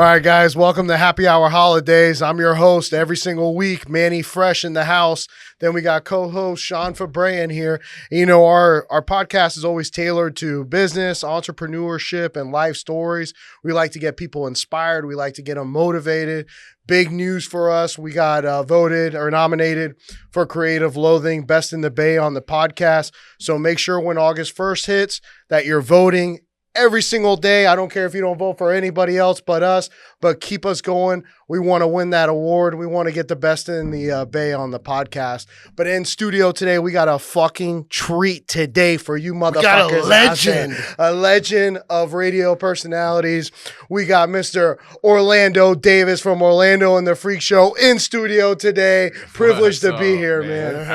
All right, guys, welcome to Happy Hour Holidaze. I'm your host every single week, Manny Fresh in the house. Then we got co-host Sean Febre in here. You know, our podcast is always tailored to business, entrepreneurship, and life stories. We like to get people inspired. We like to get them motivated. Big news for us. We got voted or nominated for Creative Loafing, Best in the Bay on the podcast. So make sure when August 1st hits that you're voting every single day. I don't care if you don't vote for anybody else but us, but keep us going. We want to win that award. We want to get the best in the Bay on the podcast. But in studio today, we got a fucking treat today for you motherfuckers. We got a legend of radio personalities. We got Mr. Orlando Davis from Orlando and the Freak Show in studio today. Privileged to be here, man.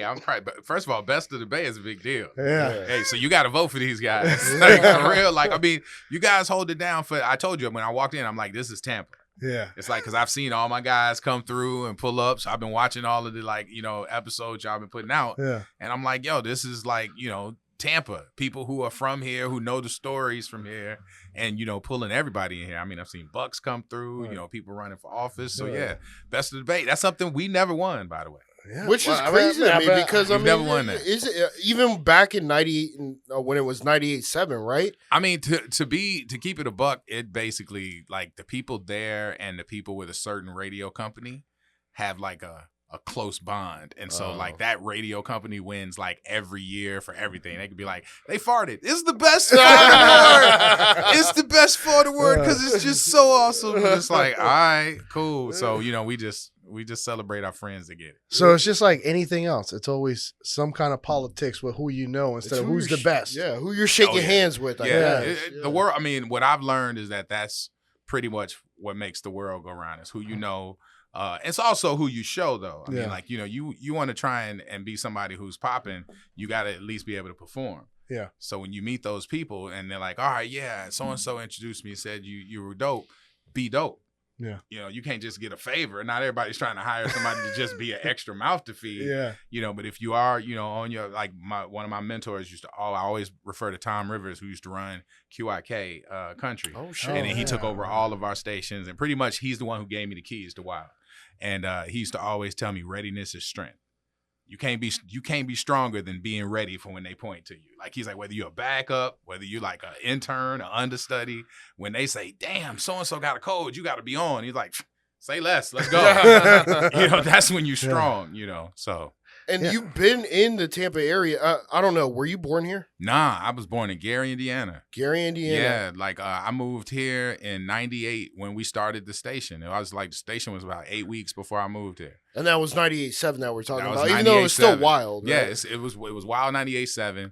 I'm proud. But first of all, Best of the Bay is a big deal. Yeah. Hey, so you got to vote for these guys. Like, for real. Like, I mean, you guys hold it down for, I told you when I walked in, I'm like, this is Tampa. Yeah. It's like, because I've seen all my guys come through and pull up. So I've been watching all of the, like, you know, episodes y'all been putting out. Yeah. And I'm like, yo, this is like, you know, Tampa. People who are from here, who know the stories from here, and, you know, pulling everybody in here. I mean, I've seen Bucks come through, right. You know, people running for office. So, yeah, Best of the Bay. That's something we never won, by the way. Yeah. Which is crazy to me because, I mean, never won that. Is it, even back in 98, when it was 98.7, right? I mean, to keep it a buck, it basically, like, the people there and the people with a certain radio company have, like, a close bond. And so, like, that radio company wins, like, every year for everything. They could be like, they farted. It's the best fart award. It's the best fart award because it's just so awesome. It's like, all right, cool. So, you know, we just celebrate our friends that get it. So it's just like anything else. It's always some kind of politics with who you know instead of who's the best. Yeah, who you're shaking hands with. The world, I mean, what I've learned is that that's pretty much what makes the world go round is who you know. It's also who you show, though. I mean, like, you know, you want to try and be somebody who's popping, you got to at least be able to perform. Yeah. So when you meet those people and they're like, all right, yeah, so-and-so introduced me and said you were dope, be dope. Yeah. You know, you can't just get a favor. Not everybody's trying to hire somebody to just be an extra mouth to feed. Yeah. You know, but if you are, you know, on your, like one of my mentors used to, I always refer to Tom Rivers, who used to run QIK Country. Oh, shit. And then he took over all of our stations. And pretty much he's the one who gave me the keys to Wild. And he used to always tell me readiness is strength. You can't be stronger than being ready for when they point to you. Like, he's like, whether you're a backup, whether you're like an intern, an understudy, when they say, damn, so-and-so got a code, you got to be on. He's like, say less, let's go. You know, that's when you're strong, you know, so. And you've been in the Tampa area. I don't know. Were you born here? Nah, I was born in Gary, Indiana. Gary, Indiana. Yeah, like I moved here in 98 when we started the station. I was like, the station was about 8 weeks before I moved here. And that was 98.7 that we're talking about, even though it was still wild. Right? Yeah, it was wild 98.7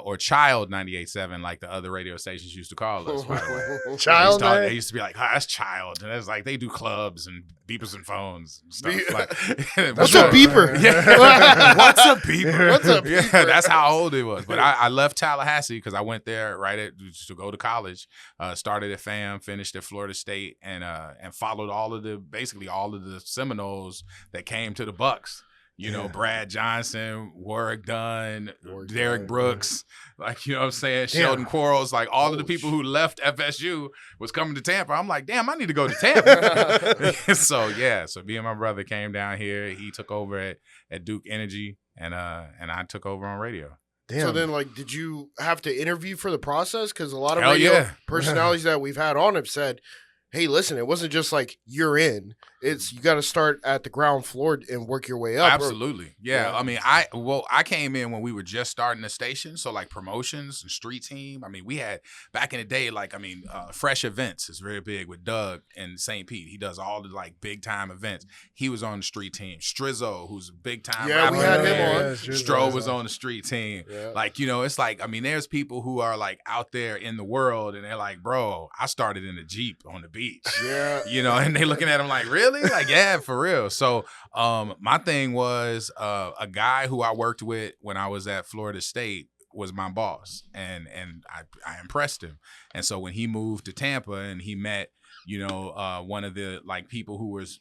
or child 98.7 like the other radio stations used to call us, by the way. Child, they used to be like, oh, that's child. And it's like, they do clubs and beepers and phones and stuff. Like, what's a beeper? Yeah. What's a beeper? What's a beeper? Yeah, that's how old it was. But I left Tallahassee because I went there to go to college. Started at FAM, finished at Florida State, and followed basically all of the Seminoles that came to the Bucks. You know, Brad Johnson, Warwick Dunn, Derek Brooks, like, you know what I'm saying? Sheldon Quarles, like all of the people who left FSU was coming to Tampa. I'm like, damn, I need to go to Tampa. So me and my brother came down here. He took over at Duke Energy, and I took over on radio. Damn. So then, like, did you have to interview for the process? Because a lot of radio personalities that we've had on have said, hey, listen, it wasn't just like you're in. It's you got to start at the ground floor and work your way up. Absolutely. Yeah. I mean, I came in when we were just starting the station. So like promotions and street team. I mean, we had back in the day, like, I mean, Fresh Events is very big with Doug in St. Pete. He does all the like big time events. He was on the street team. Strizzo, who's a big time rapper. We had him on. Stro was on the street team. Yeah. Like, you know, it's like, I mean, there's people who are like out there in the world and they're like, bro, I started in a Jeep on the beach. Yeah. You know, and they looking at him like, really? Like, yeah, for real. So my thing was a guy who I worked with when I was at Florida State was my boss, and I impressed him. And so when he moved to Tampa and he met, you know, one of the like people who was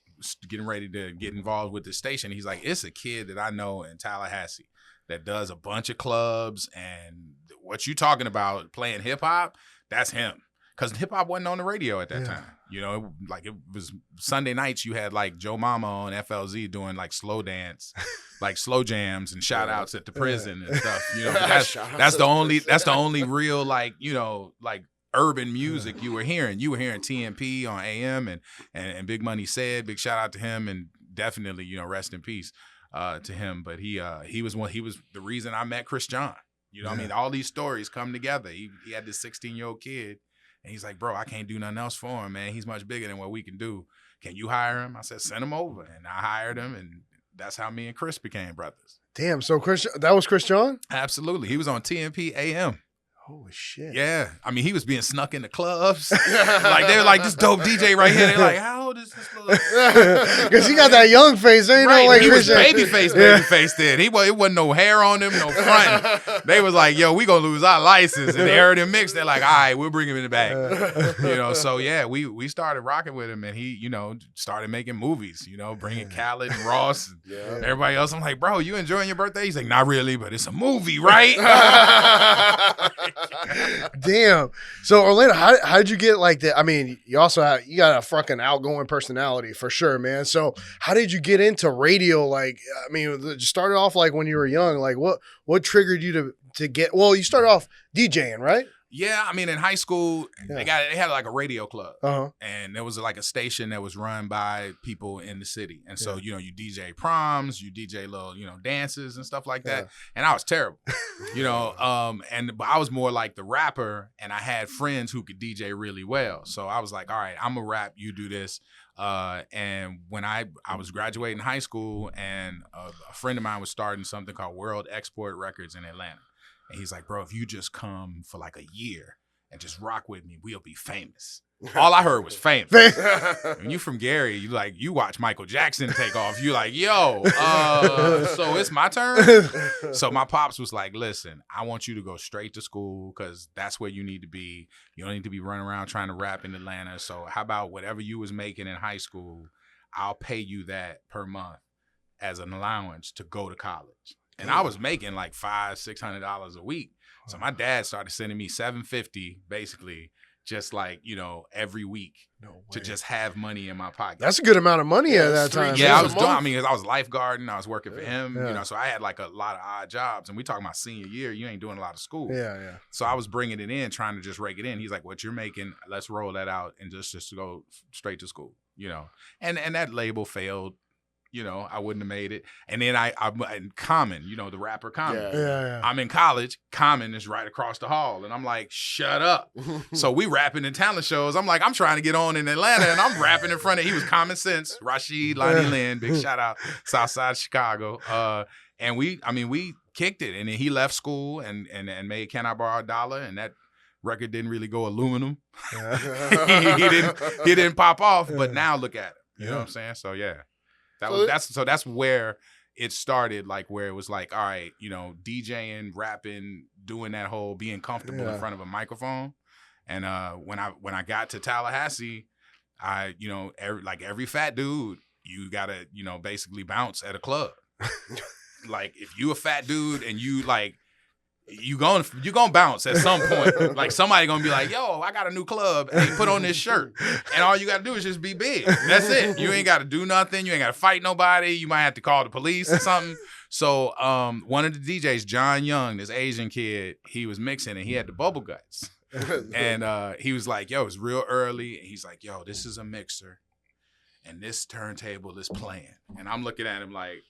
getting ready to get involved with the station, he's like, it's a kid that I know in Tallahassee that does a bunch of clubs, and what you talking about playing hip hop, that's him. because hip hop wasn't on the radio at that time. You know, it was Sunday nights. You had like Joe Mama on FLZ doing like slow dance, like slow jams and shout outs at the prison and stuff. You know, that's the only real like, you know, like urban music you were hearing. You were hearing TMP on AM and Big Money Said, big shout out to him, and definitely, you know, rest in peace to him. But he was the reason I met Chris John. You know what I mean? All these stories come together. He had this 16-year-old kid, and he's like, bro, I can't do nothing else for him, man. He's much bigger than what we can do. Can you hire him? I said, send him over. And I hired him, and that's how me and Chris became brothers. Damn, so that was Chris John? Absolutely. He was on TMP AM. Holy shit. Yeah. I mean, he was being snuck into clubs. Like, they were like, this dope DJ right here. They're like, how old is this little? Because he got that young face. Ain't right. No, like, he was babyface then. It wasn't no hair on him, no front. They was like, yo, we going to lose our license. And they heard him mix. They're like, all right, we'll bring him in the back. You know, so yeah, we started rocking with him, and he, you know, started making movies, you know, bringing Khaled and Ross and everybody else. I'm like, bro, you enjoying your birthday? He's like, not really, but it's a movie, right? Damn. So Orlando, how did you get like that? I mean, you got a fucking outgoing personality for sure, man. So how did you get into radio? Like, I mean, you started off like when you were young. Like, what triggered you to get? Well, you started off DJing, right? Yeah, I mean, in high school, they had like a radio club, and there was like a station that was run by people in the city, and so you know, you DJ proms, you DJ little, you know, dances and stuff like that, and I was terrible, you know, but I was more like the rapper, and I had friends who could DJ really well, so I was like, all right, I'm a rap, you do this. And when I was graduating high school, and a friend of mine was starting something called World Export Records in Atlanta. And he's like, bro, if you just come for like a year and just rock with me, we'll be famous. All I heard was famous. When you from Gary, you watch Michael Jackson take off. You like, yo, so it's my turn. So my pops was like, listen, I want you to go straight to school because that's where you need to be. You don't need to be running around trying to rap in Atlanta. So how about whatever you was making in high school, I'll pay you that per month as an allowance to go to college. And I was making like $500-$600 a week. So my dad started sending me $750 basically, just like, you know, every week to just have money in my pocket. That's a good amount of money at that time. Yeah, I was doing, I mean, I was lifeguarding, I was working for him, you know, so I had like a lot of odd jobs. And we talking about senior year, you ain't doing a lot of school. Yeah. So I was bringing it in, trying to just rake it in. He's like, what you're making, let's roll that out and just go straight to school, you know. And that label failed. You know, I wouldn't have made it. And then I'm in Common, you know, the rapper Common. Yeah. I'm in college. Common is right across the hall. And I'm like, shut up. So we rapping in talent shows. I'm like, I'm trying to get on in Atlanta. And I'm rapping in front of, he was Common Sense, Rashid, Lonnie Lynn, big shout out, Southside Chicago. And we kicked it. And then he left school and made Can I Borrow a Dollar? And that record didn't really go aluminum. he didn't pop off. But now look at it. You know what I'm saying? So yeah. That's where it started, like where it was like, all right, you know, DJing, rapping, doing that whole being comfortable in front of a microphone. And when I got to Tallahassee, I, you know, every fat dude, you gotta, you know, basically bounce at a club. Like if you a fat dude and you like, you gonna bounce at some point. Like somebody gonna be like, yo, I got a new club, and put on this shirt. And all you gotta do is just be big. That's it. You ain't gotta do nothing. You ain't gotta fight nobody. You might have to call the police or something. So one of the DJs, John Young, this Asian kid, he was mixing and he had the bubble guts. And he was like, yo, it's real early. And he's like, yo, this is a mixer. And this turntable is playing. And I'm looking at him like,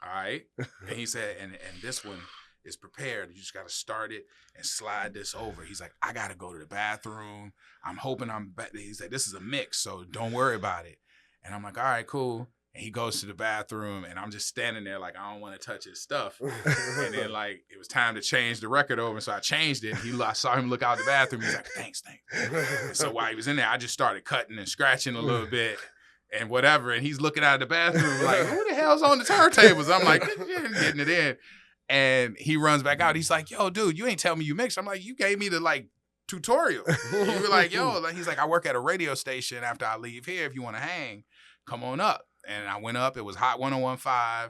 all right. And he said, and this one is prepared. You just got to start it and slide this over. He's like, I got to go to the bathroom. I'm hoping I'm back. He said, this is a mix, so don't worry about it. And I'm like, all right, cool. And he goes to the bathroom, and I'm just standing there like, I don't want to touch his stuff. And then, like, it was time to change the record over, so I changed it. I saw him look out the bathroom. He's like, thanks. And so while he was in there, I just started cutting and scratching a little bit and whatever. And he's looking out of the bathroom like, who the hell's on the turntables? I'm like, getting it in. And he runs back out. He's like, yo, dude, you ain't tell me you mixed. I'm like, you gave me the, like, tutorial. You were like, yo. He's like, I work at a radio station after I leave here. If you want to hang, come on up. And I went up. It was Hot 101.5.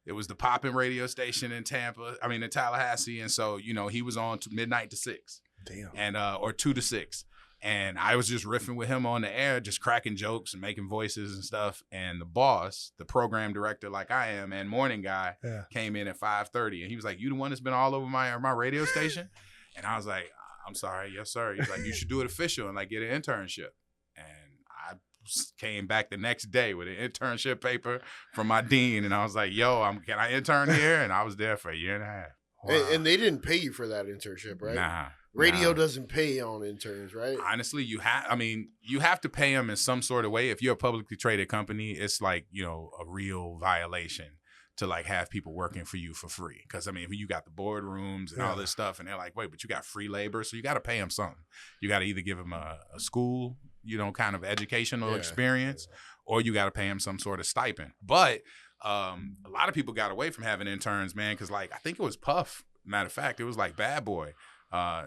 It was the poppin' radio station in in Tallahassee. And so, you know, he was on midnight to 6. Damn. And or 2 to 6. And I was just riffing with him on the air, just cracking jokes and making voices and stuff. And the boss, the program director like I am, and morning guy came in at 5:30. And he was like, you the one that's been all over my radio station? And I was like, I'm sorry. Yes, sir. He's like, you should do it official and like get an internship. And I came back the next day with an internship paper from my dean. And I was like, yo, can I intern here? And I was there for a year and a half. Wow. And they didn't pay you for that internship, right? Nah. Radio doesn't pay on interns, right? Honestly, you have to pay them in some sort of way. If you're a publicly traded company, it's like, a real violation to like have people working for you for free. Because, you got the boardrooms and all this stuff, and they're like, wait, but you got free labor, so you got to pay them something. You got to either give them a school, kind of educational experience, or you got to pay them some sort of stipend. But a lot of people got away from having interns, man, because like I think it was Puff. Matter of fact, it was like Bad Boy.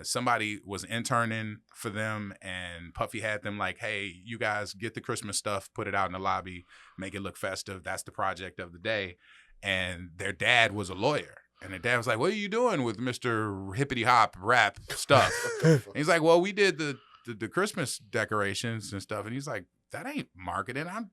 Somebody was interning for them, and Puffy had them like, hey, you guys get the Christmas stuff, put it out in the lobby, make it look festive. That's the project of the day. And their dad was a lawyer. And their dad was like, what are you doing with Mr. Hippity Hop rap stuff? And he's like, well, we did the Christmas decorations and stuff. And he's like, that ain't marketing. I'm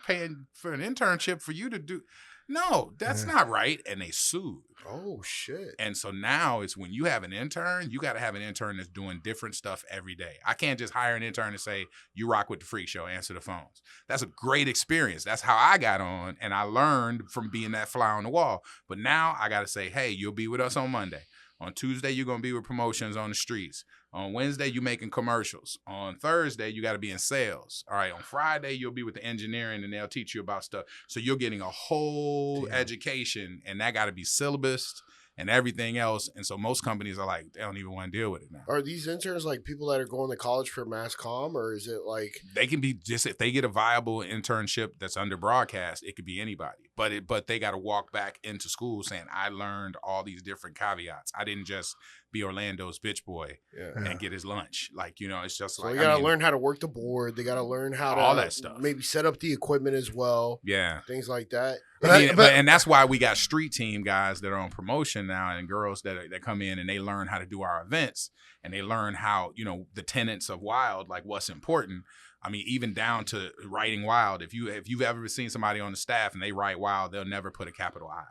paying for an internship for you to do. No, that's not right. And they sued. Oh, shit. And so now it's when you have an intern, you got to have an intern that's doing different stuff every day. I can't just hire an intern and say, you rock with the freak show, answer the phones. That's a great experience. That's how I got on. And I learned from being that fly on the wall. But now I got to say, hey, you'll be with us on Monday. On Tuesday, you're going to be with promotions on the streets. On Wednesday, you're making commercials. On Thursday, you got to be in sales. All right, on Friday, you'll be with the engineering, and they'll teach you about stuff. So you're getting a whole education, and that got to be syllabus and everything else. And so most companies are like, they don't even want to deal with it now. Are these interns like people that are going to college for mass comm, or is it like they can be just if they get a viable internship that's under broadcast, it could be anybody. But they got to walk back into school saying, I learned all these different caveats. I didn't just be Orlando's bitch boy and get his lunch. Like, it's just so like they got to learn how to work the board. They got to learn how to all that stuff. Maybe set up the equipment as well. Yeah, things like that. And that's why we got street team guys that are on promotion now, and girls that come in and they learn how to do our events, and they learn how the tenets of Wild, like what's important. Even down to writing Wild. If you've ever seen somebody on the staff and they write Wild, they'll never put a capital I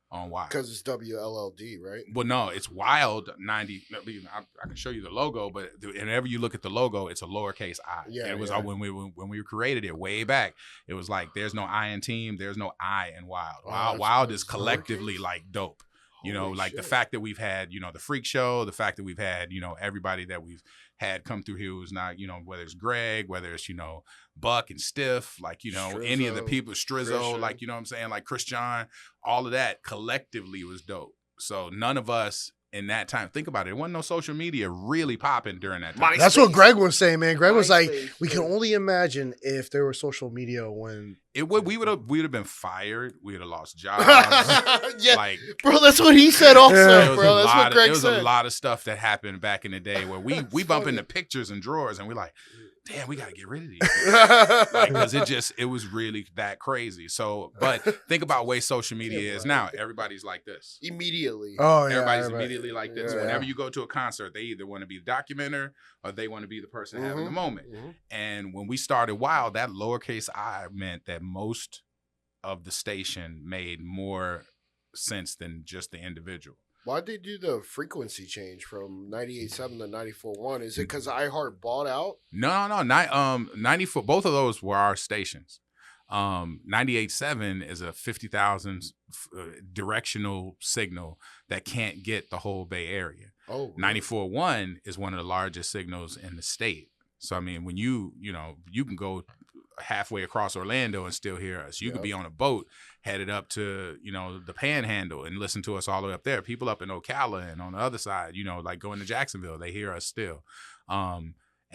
on Wild. Because it's WLLD, right? Well, no, it's Wild 90. I can show you the logo, but whenever you look at the logo, it's a lowercase I. Yeah, and it was when we created it way back. It was like there's no I in team, there's no I in Wild. Wild is collectively like dope. The fact that we've had, the freak show, the fact that we've had, everybody that we've had come through here who's not, whether it's Greg, whether it's, Buck and Stiff, like, Strizzo, any of the people, Strizzo, Christian. Like, what I'm saying, like Chris John, all of that collectively was dope. So none of us in that time, think about it, there wasn't no social media really popping during that time. That's what Greg was saying, man. Greg was like, we can only imagine if there was social media when we would have been fired. We would have lost jobs. Bro, that's what he said also, bro. That's what Greg said. There was a lot of stuff that happened back in the day where we bump into pictures and drawers and we're like, damn, we got to get rid of these. Because it was really that crazy. So, but think about the way social media is now. Everybody's like this. Immediately. Oh, yeah. Everybody's immediately like this. Yeah. Whenever you go to a concert, they either want to be the documenter or they want to be the person having the moment. Mm-hmm. And when we started Wild, that lowercase I meant that most of the station made more sense than just the individual. Why'd they do the frequency change from 98.7 to 94.1? Is it because iHeart bought out? No. 94. Both of those were our stations. 98.7 is a 50,000 directional signal that can't get the whole Bay Area. Oh, really? 94.1 is one of the largest signals in the state. So when you can go halfway across Orlando and still hear us. You could be on a boat headed up to, the Panhandle and listen to us all the way up there. People up in Ocala and on the other side, like going to Jacksonville, they hear us still. And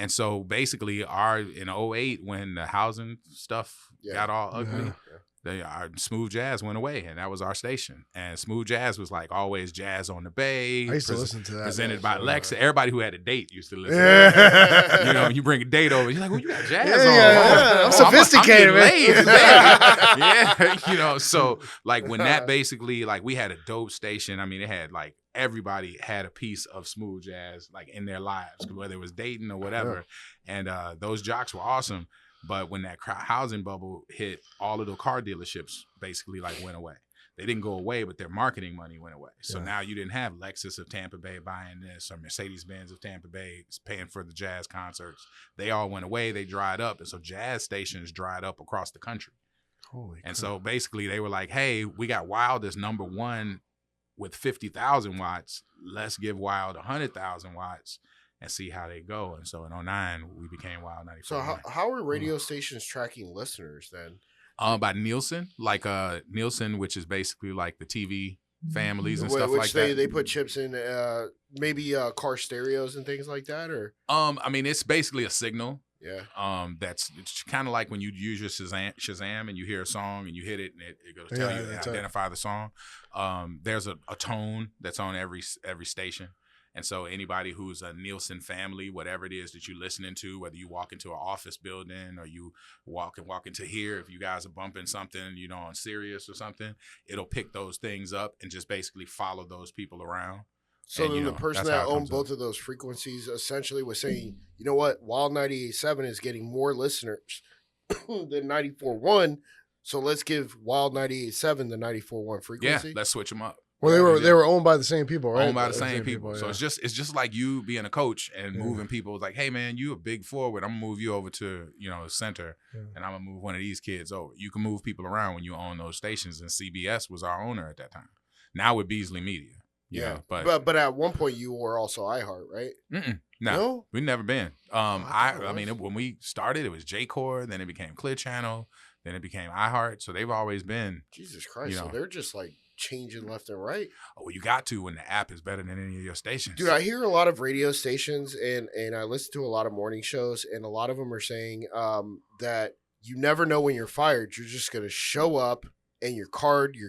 so basically in 08, when the housing stuff got all ugly, our Smooth Jazz went away, and that was our station. And Smooth Jazz was like always jazz on the Bay. I used to listen to that. Presented by Lexa. Everybody who had a date used to listen to that. You bring a date over, you're like, well, you got jazz on. Yeah. I'm sophisticated, man. So like when that basically, like we had a dope station. It had like everybody had a piece of smooth jazz like in their lives, whether it was dating or whatever. And those jocks were awesome. But when that housing bubble hit, all of the car dealerships basically like went away. They didn't go away, but their marketing money went away. So now you didn't have Lexus of Tampa Bay buying this, or Mercedes-Benz of Tampa Bay paying for the jazz concerts. They all went away. They dried up. And so jazz stations dried up across the country. Holy crap. So basically they were like, hey, we got Wild as number one with 50,000 watts. Let's give Wild 100,000 watts and see how they go. And so in 2009, we became Wild 94. So how are radio stations tracking listeners then? By Nielsen, Nielsen, which is basically like the TV families and stuff which like that. They put chips in maybe car stereos and things like that, or I mean, it's basically a signal. Yeah. It's kind of like when you use your Shazam and you hear a song and you hit it and it goes tell you and identify the song. There's a tone that's on every station. And so anybody who's a Nielsen family, whatever it is that you're listening to, whether you walk into an office building or you walk into here, if you guys are bumping something, on Sirius or something, it'll pick those things up and just basically follow those people around. So then the person that owned both of those frequencies essentially was saying, you know what, Wild 98.7 is getting more listeners than 94.1, so let's give Wild 98.7 the 94.1 frequency. Yeah, let's switch them up. Well, they were owned by the same people, right? Owned by the same people. So it's just like you being a coach and moving people. It's like, hey man, you a big forward. I'm gonna move you over to center, and I'm gonna move one of these kids over. You can move people around when you own those stations. And CBS was our owner at that time. Now with Beasley Media. But at one point you were also iHeart, right? No, we've never been. When we started, it was J-Core, then it became Clear Channel, then it became iHeart. So they've always been. Jesus Christ! So they're just like changing left and right. Oh, well, you got to when the app is better than any of your stations. Dude, I hear a lot of radio stations and I listen to a lot of morning shows, and a lot of them are saying that you never know when you're fired. You're just going to show up and your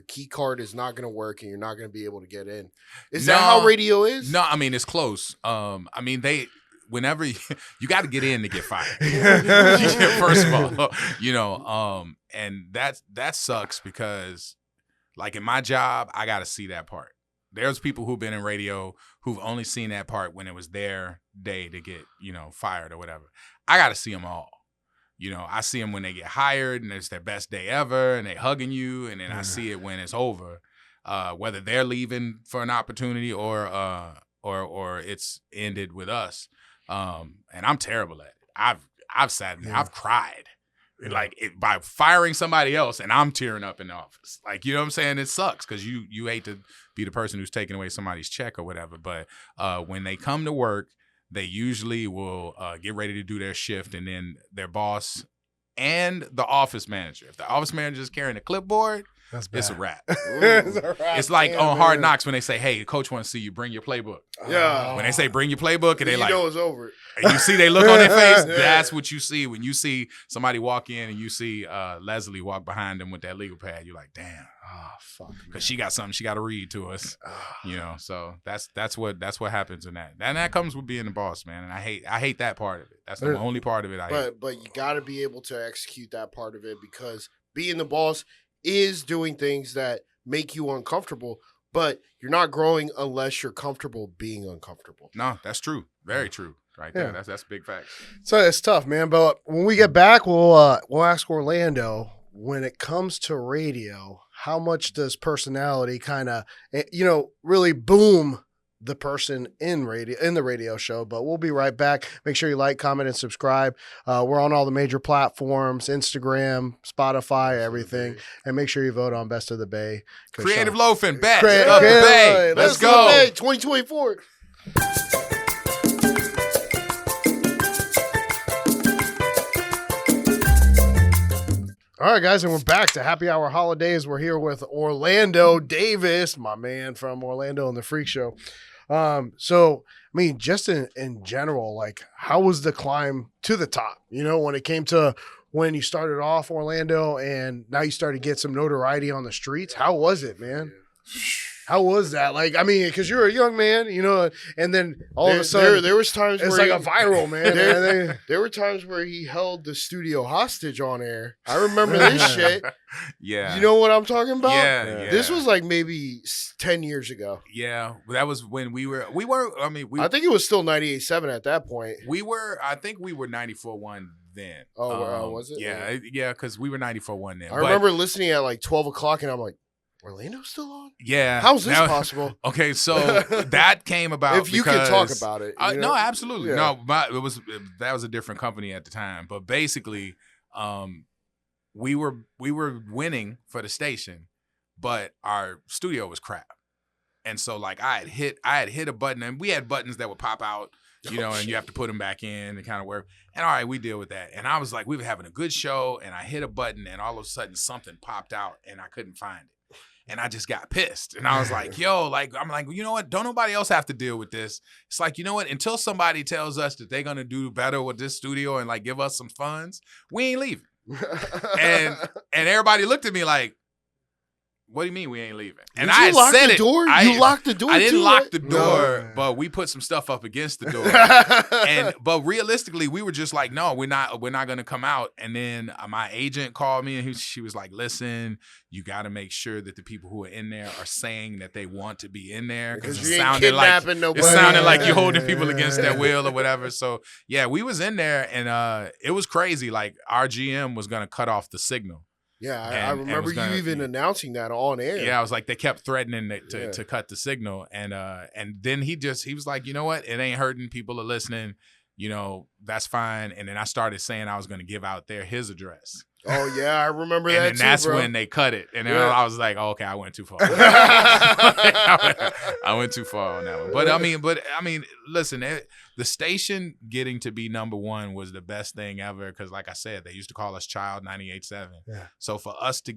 key card is not going to work and you're not going to be able to get in. Is that how radio is? No, I mean, it's close. Whenever you got to get in to get fired. First of all, and that sucks because like in my job, I got to see that part. There's people who've been in radio who've only seen that part when it was their day to get, fired or whatever. I got to see them all. I see them when they get hired and it's their best day ever and they hugging you. And then I see it when it's over, whether they're leaving for an opportunity or it's ended with us. And I'm terrible at it. I've sat there, I've cried. By firing somebody else and I'm tearing up in the office. Like, you know what I'm saying? It sucks because you hate to be the person who's taking away somebody's check or whatever. But when they come to work, they usually will get ready to do their shift, and then their boss and the office manager. If the office manager is carrying a clipboard, it's a wrap. It's like on Hard Knocks when they say, hey, the coach wants to see you, bring your playbook. Yeah. When they say bring your playbook and they it's over. And you see they look on their face, that's what you see. When you see somebody walk in and you see Leslie walk behind them with that legal pad, you're like, damn. Oh, fuck. Because she got something she got to read to us. So that's what happens in that. And that comes with being the boss, man. And I hate that part of it. That's the only part of it I hate. But you got to be able to execute that part of it because being the boss is doing things that make you uncomfortable, but you're not growing unless you're comfortable being uncomfortable. No, that's true. Very true. Right there. That's a big fact. So it's tough, man. But when we get back, we'll ask Orlando, when it comes to radio, how much does personality kind of, really boom the person in the radio show? But we'll be right back. Make sure you like, comment, and subscribe. We're on all the major platforms, Instagram, Spotify, everything. And make sure you vote on Best of the Bay. Creative Loafing, Best of the Bay. Let's go. Bay 2024. All right, guys, and we're back to Happy Hour Holidaze. We're here with Orlando Davis, my man from Orlando and the Freak Show. Just in general, like, how was the climb to the top? When it came to when you started off Orlando and now you started to get some notoriety on the streets, how was it, man? How was that? Like, I mean, because you're a young man, you know, and then all of a sudden, there was times it's where like a viral, man. there were times where he held the studio hostage on air. I remember this shit. Yeah. You know what I'm talking about? Yeah. This was like maybe 10 years ago. Yeah. That was when we were, I think it was still 98.7 at that point. I think we were 94.1 then. Oh, was it? Yeah, because we were 94.1 then. I remember listening at like 12 o'clock and I'm like, Orlando's still on? Yeah. How's this possible? Okay, so that came about if you can talk about it. No, absolutely. Yeah. No, that was a different company at the time. But basically, we were winning for the station, but our studio was crap. And so like I had hit a button, and we had buttons that would pop out, you know, and you have to put them back in and kind of work. And all right, we deal with that. And I was like, we were having a good show, and I hit a button, and all of a sudden something popped out, and I couldn't find it. And I just got pissed. And I was like, yo, like, I'm like, you know what? Don't nobody else have to deal with this. It's like, you know what? Until somebody tells us that they're going to do better with this studio and like give us some funds, we ain't leaving. and everybody looked at me like, what do you mean we ain't leaving? And I locked said the door? You locked the door. I didn't too, lock right? the door, No. but we put some stuff up against the door. But realistically, we were just like, no, we're not gonna come out. And then my agent called me, and she was like, listen, you got to make sure that the people who are in there are saying that they want to be in there, because you ain't kidnapping nobody. It sounded like you're holding people against their will or whatever. So yeah, we was in there, and it was crazy. Like our GM was gonna cut off the signal. Yeah, I remember you even announcing that on air. Yeah, I was like, they kept threatening to cut the signal, and then he was like, you know what, it ain't hurting, people are listening, you know, that's fine. And then I started saying I was going to give out his address. Oh yeah, I remember that. And then that's bro. when they cut it, and then I was like, oh, okay, I went too far. I went too far on that one. But I mean, listen, the station getting to be number one was the best thing ever, because, like I said, they used to call us Child 98.7. Yeah. So for us to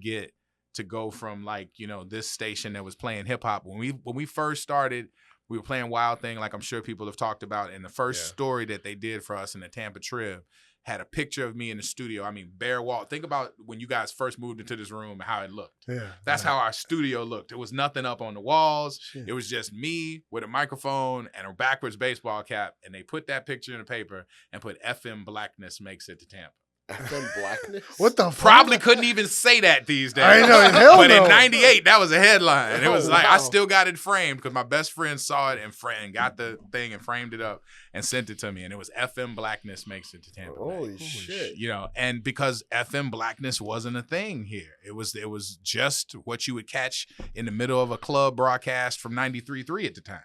go from, like, you know, this station that was playing hip hop when we first started. We were playing Wild Thing, like I'm sure people have talked about. And the first story that they did for us in the Tampa trip had a picture of me in the studio. I mean, bare wall. Think about when you guys first moved into this room and how it looked. Yeah, that's how our studio looked. There was nothing up on the walls. Shit. It was just me with a microphone and a backwards baseball cap. And they put that picture in the paper and put FM Blackness makes it to Tampa. FM Blackness? What the fuck? Probably couldn't even say that these days. I know, hell but no. in 98, that was a headline. It was like, wow. I still got it framed because my best friend saw it and got the thing and framed it up and sent it to me. And it was FM Blackness makes it to Tampa. Holy shit. You know, and because FM Blackness wasn't a thing here. It was just what you would catch in the middle of a club broadcast from 93.3 at the time.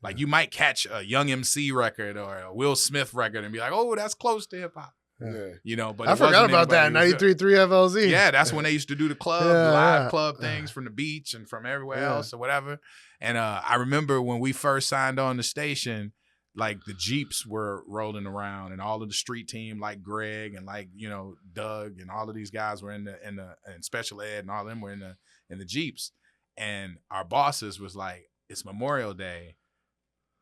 Like, you might catch a Young MC record or a Will Smith record and be like, oh, that's close to hip hop. Yeah. You know, but I forgot about that 93.3 FLZ. Yeah, that's when they used to do the live club things from the beach and from everywhere else or whatever. And I remember when we first signed on the station, like the Jeeps were rolling around, and all of the street team, like Greg and like, you know, Doug and all of these guys were in special ed, and all of them were in the Jeeps. And our bosses was like, it's Memorial Day.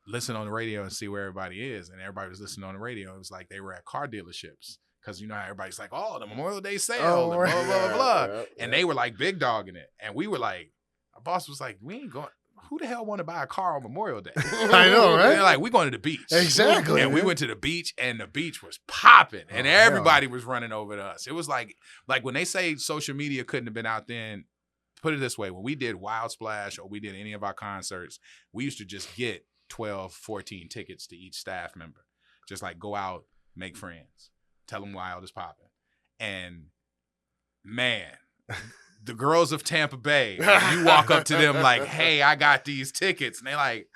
Listen on the radio and see where everybody is. And everybody was listening on the radio. It was like they were at car dealerships, because you know how everybody's like, oh, the Memorial Day sale, and blah, blah, blah, blah. And they were like big dogging it. And we were like, our boss was like, we ain't going, who the hell want to buy a car on Memorial Day? I know, right? And they're like, we're going to the beach. Exactly. And we went to the beach, and the beach was popping, and everybody was running over to us. It was like when they say social media couldn't have been out then, put it this way, when we did Wild Splash or we did any of our concerts, we used to just get 12, 14 tickets to each staff member. Just like go out, make friends, tell them Wild is popping. And man, the girls of Tampa Bay, you walk up to them like, hey, I got these tickets. And they like,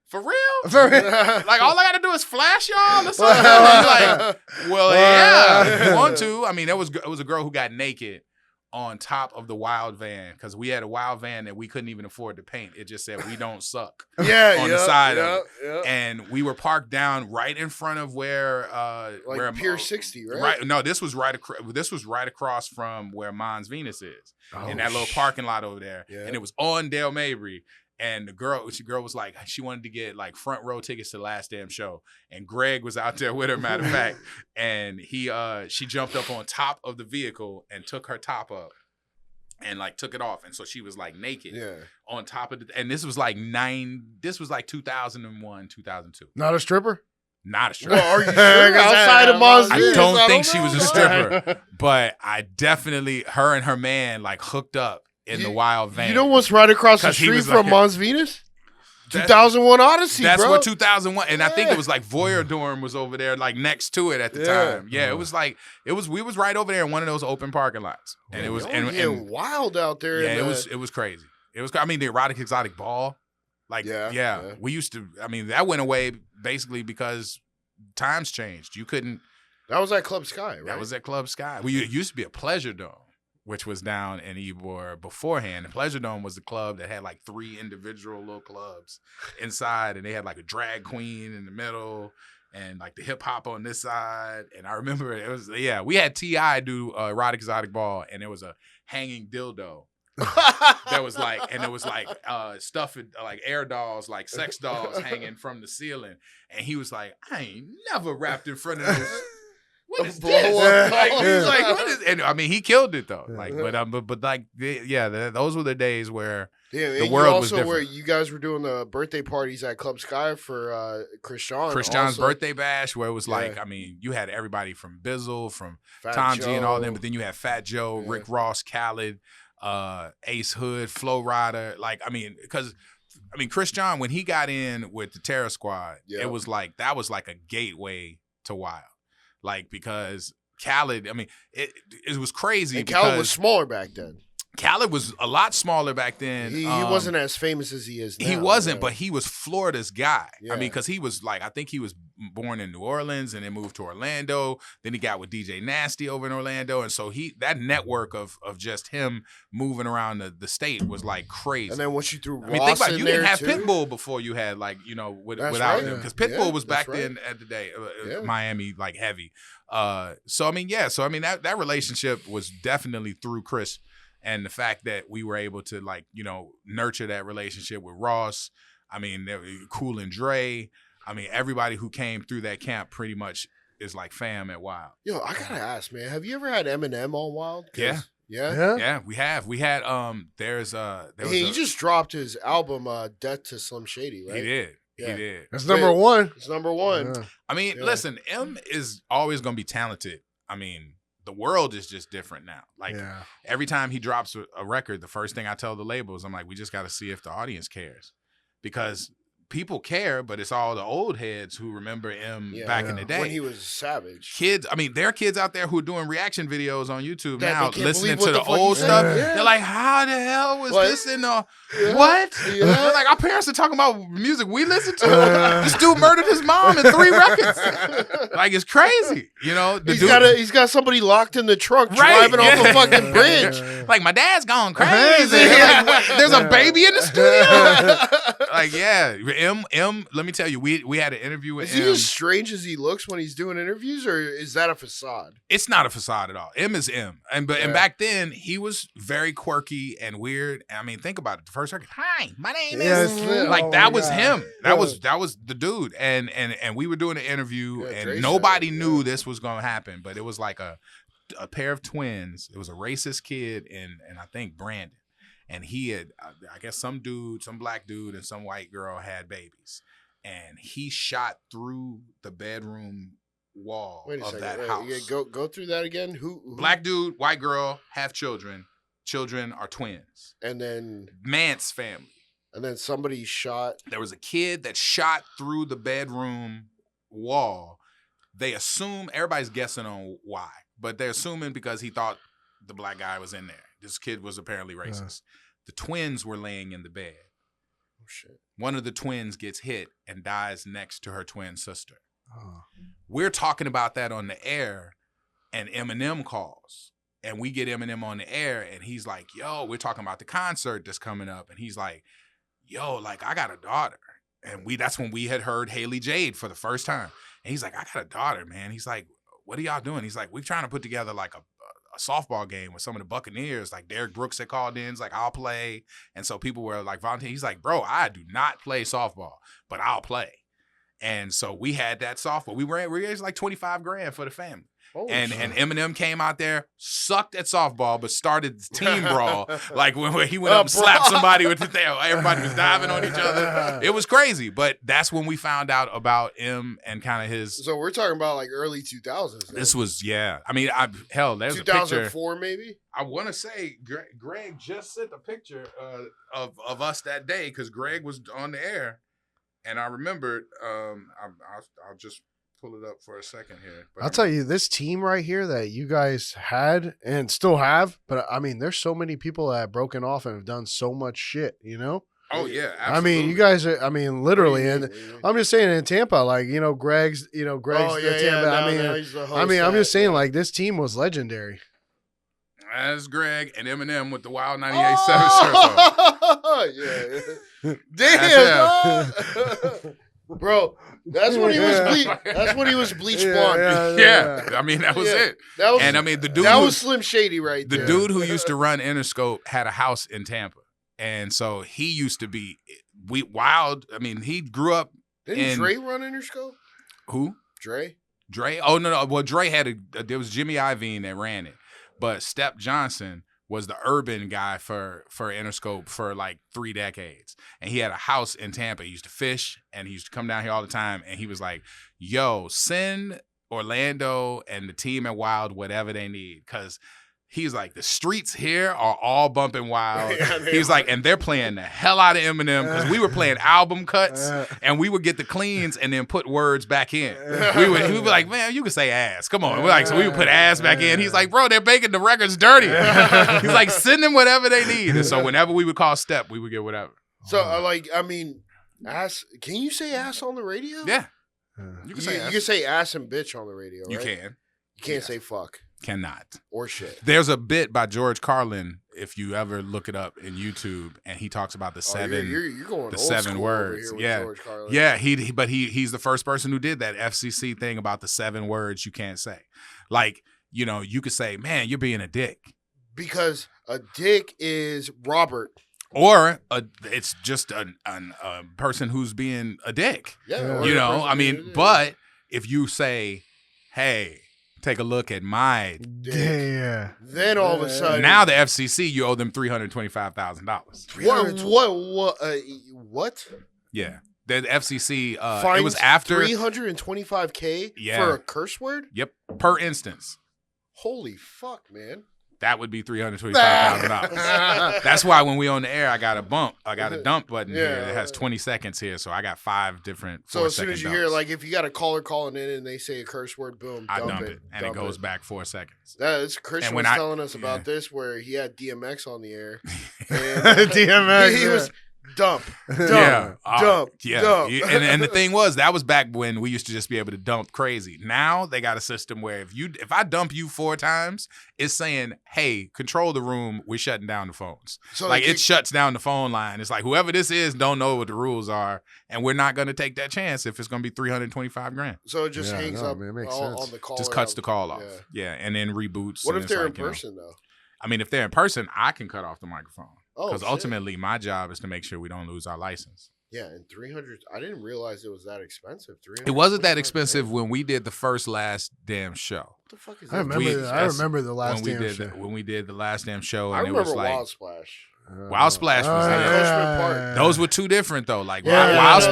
for real? For real? Like, all I got to do is flash y'all or something? Like, well, yeah, if you want to. I mean, it was a girl who got naked on top of the Wild van, because we had a Wild van that we couldn't even afford to paint. It just said, we don't suck on the side of it. And we were parked down right in front of where Pier 60, right? Right. No, this was right across from where Mons Venus is, in that little parking lot over there. Yeah. And it was on Dale Mabry. And the girl was like, she wanted to get like front row tickets to the last damn show. And Greg was out there with her, matter of fact. And she jumped up on top of the vehicle and took her top up and like took it off, and so she was like naked Yeah. on top of and this was like 2001, 2002. Not a stripper? Not a stripper. Well, are you sure? Outside of Mars I Venus, don't think she know. was a stripper, but I definitely, her and her man like hooked up in the wild van. You know what's right across the 'Cause he street was from like- Mars Venus? 2001 Odyssey, That's bro. what 2001, and I think it was like Voyeur Dorm was over there, like next to it at the time. Yeah, it was like we was right over there in one of those open parking lots, and it was and wild out there. yeah, it was crazy. It was, I mean, the erotic exotic ball, like Yeah. we used to. I mean, that went away basically because times changed. You couldn't. That was at Club Sky, right? That was at Club Sky. It used to be a Pleasure Dome, which was down in Ybor beforehand. The Pleasure Dome was the club that had like 3 individual little clubs inside, and they had like a drag queen in the middle and like the hip hop on this side. And I remember it was, we had T.I. do erotic exotic ball, and there was a hanging dildo. That was like, and it was like stuff like air dolls, like sex dolls hanging from the ceiling. And he was like, I ain't never rapped in front of those. What is this? Like, he was like, what is? And I mean, he killed it though. Like, but like, those were the days where the world was different. Where you guys were doing the birthday parties at Club Sky for Chris John's birthday bash, where it was like, I mean, you had everybody from Bizzle, from Fat Tom Joe. G and all them, but then you had Fat Joe, Rick Ross, Khaled, Ace Hood, Flo Rida. Like, I mean, because Chris John, when he got in with the Terror Squad, it was like, that was like a gateway to Wild. Like, because Khaled, I mean, it was crazy. And Khaled was smaller back then. Khaled was a lot smaller back then. He wasn't as famous as he is now. He wasn't, but he was Florida's guy. Yeah. I mean, because he was like, I think he was born in New Orleans and then moved to Orlando. Then he got with DJ Nasty over in Orlando. And so that network of just him moving around the state was like crazy. And then once you threw Ross think about it, in you there didn't have too. Pitbull before you had like, without right. him. Because Pitbull was back that's then at the day, Miami, like heavy. So that relationship was definitely through Chris. And the fact that we were able to like, nurture that relationship with Ross. I mean, Cool and Dre. I mean, everybody who came through that camp pretty much is like fam at Wild. Yo, I gotta ask, man, have you ever had Eminem on Wild? Yeah. Yeah, we have. We had he just dropped his album Death to Slim Shady, right? He did. Yeah. He did. that's number one. It's number one. Yeah. I mean, listen, M is always gonna be talented. I mean, the world is just different now. Like every time he drops a record, the first thing I tell the labels, I'm like, we just got to see if the audience cares, because people care, but it's all the old heads who remember M back in the day when he was savage. Kids, I mean, there are kids out there who are doing reaction videos on YouTube That now, they can't listening believe to what the the fuck old you said. stuff. Yeah. They're like, how the hell was What? this in the what? Yeah. They're like, our parents are talking about music we listen to. This dude murdered his mom in 3 records. Like, it's crazy. He's got somebody locked in the trunk driving off a fucking bridge. Like, my dad's gone crazy. Like, what? There's a baby in the studio. Like, M. Let me tell you, we had an interview with Is he M. as strange as he looks when he's doing interviews, or is that a facade? It's not a facade at all. M is M, and back then he was very quirky and weird. I mean, think about it. The first record, hi, my name is like that was him. That was the dude. And we were doing an interview, and nobody knew this was gonna happen, but it was like a pair of twins. It was a racist kid and I think Brandon, and he had I guess some black dude and some white girl had babies. And he shot through the bedroom wall of that house. Go through that again. Who? Black dude, white girl, have children. Children are twins. And then Mance family. And then somebody shot. There was a kid that shot through the bedroom wall. They assume, everybody's guessing on why, but they're assuming because he thought the black guy was in there. This kid was apparently racist. The twins were laying in the bed. Oh shit. One of the twins gets hit and dies next to her twin sister. We're talking about that on the air, and Eminem calls. And we get Eminem on the air, and he's like, yo, we're talking about the concert that's coming up. And he's like, yo, like, I got a daughter. And that's when we had heard Haley Jade for the first time. And he's like, I got a daughter, man. He's like, what are y'all doing? He's like, we're trying to put together like a softball game with some of the Buccaneers. Like Derek Brooks had called in. He's like, I'll play. And so people were like volunteering. He's like, bro, I do not play softball, but I'll play. And so we had that softball. We raised like $25,000 for the family. And shit. Eminem came out there, sucked at softball, but started the team brawl. Like when he went up and slapped somebody with the tail. Everybody was diving on each other. It was crazy. But that's when we found out about M and kind of his. So we're talking about like early 2000s. Then. This was, yeah. I mean, there's 2004 a picture. maybe? I want to say Greg just sent a picture of us that day because Greg was on the air. And I remembered, I'll just pull it up for a second here. I'll tell you, this team right here that you guys had and still have, but I mean, there's so many people that have broken off and have done so much shit, you know? Oh, yeah, absolutely. I mean, you guys are, literally, and I'm just saying in Tampa, like, Greg's oh, the Tampa. I'm just saying, like, this team was legendary. As Greg and Eminem with the Wild 98.7 shirts on. Yeah. Damn, bro. That's when he was That's when he was bleach blonde. Yeah. I mean, that was it. The dude was Slim Shady right there. The dude who used to run Interscope had a house in Tampa. And so he used to be wild. I mean, he grew up. Didn't Dre run Interscope? Who? Dre? Oh, no. Well, Dre there was Jimmy Iovine that ran it. But Step Johnson was the urban guy for Interscope for like 3 decades. And he had a house in Tampa. He used to fish and he used to come down here all the time. And he was like, yo, send Orlando and the team at Wild whatever they need. Because he's like, the streets here are all bumping Wild. He's like, and they're playing the hell out of Eminem because we were playing album cuts and we would get the cleans and then put words back in. We would be like, man, you can say ass. Come on. So we would put ass back in. He's like, bro, they're making the records dirty. He's like, send them whatever they need. And so whenever we would call Step, we would get whatever. So, ass. Can you say ass on the radio? Yeah. You can say ass and bitch on the radio, right? You can. You can't say fuck. Cannot. Or shit. There's a bit by George Carlin, if you ever look it up in YouTube, and he talks about the seven you're going the old 7 school words. Over here with Yeah. George Carlin. Yeah, he's the first person who did that FCC thing about the 7 words you can't say. Like, you could say, man, you're being a dick. Because a dick is Robert. Or it's just a person who's being a dick. Yeah. But if you say, hey, take a look at my dick. Yeah. Then all of a sudden, now the FCC, you owe them $325,000. What? Yeah, the FCC. Fines it was after $325K for a curse word. Yep, per instance. Holy fuck, man! That would be $325,000. That's why when we on the air, I got a dump button here that has 20 seconds here, so I got 5 different. So as soon as you hear, like, if you got a caller calling in and they say a curse word, boom, I dump it, and it goes back 4 seconds. That's Christian was telling us about this, where he had DMX on the air. And DMX, he was dump. And the thing was, that was back when we used to just be able to dump crazy. Now they got a system where if I dump you 4 times, it's saying, hey, control the room, we're shutting down the phones. So like it shuts down the phone line. It's like whoever this is don't know what the rules are, and we're not going to take that chance if it's going to be $325,000. So it just hangs up on the call. Just cuts the call off. Yeah, and then reboots. What if they're in person though? I mean, if they're in person, I can cut off the microphone. Because ultimately, my job is to make sure we don't lose our license. Yeah, and 300. I didn't realize it was that expensive. It wasn't that expensive when we did the first Last Damn Show. What the fuck is that? I remember the Last Damn Show. When we did the Last Damn Show, and I remember it was like Wild Splash. Wild Splash was there. Those were 2 different though. Like Wild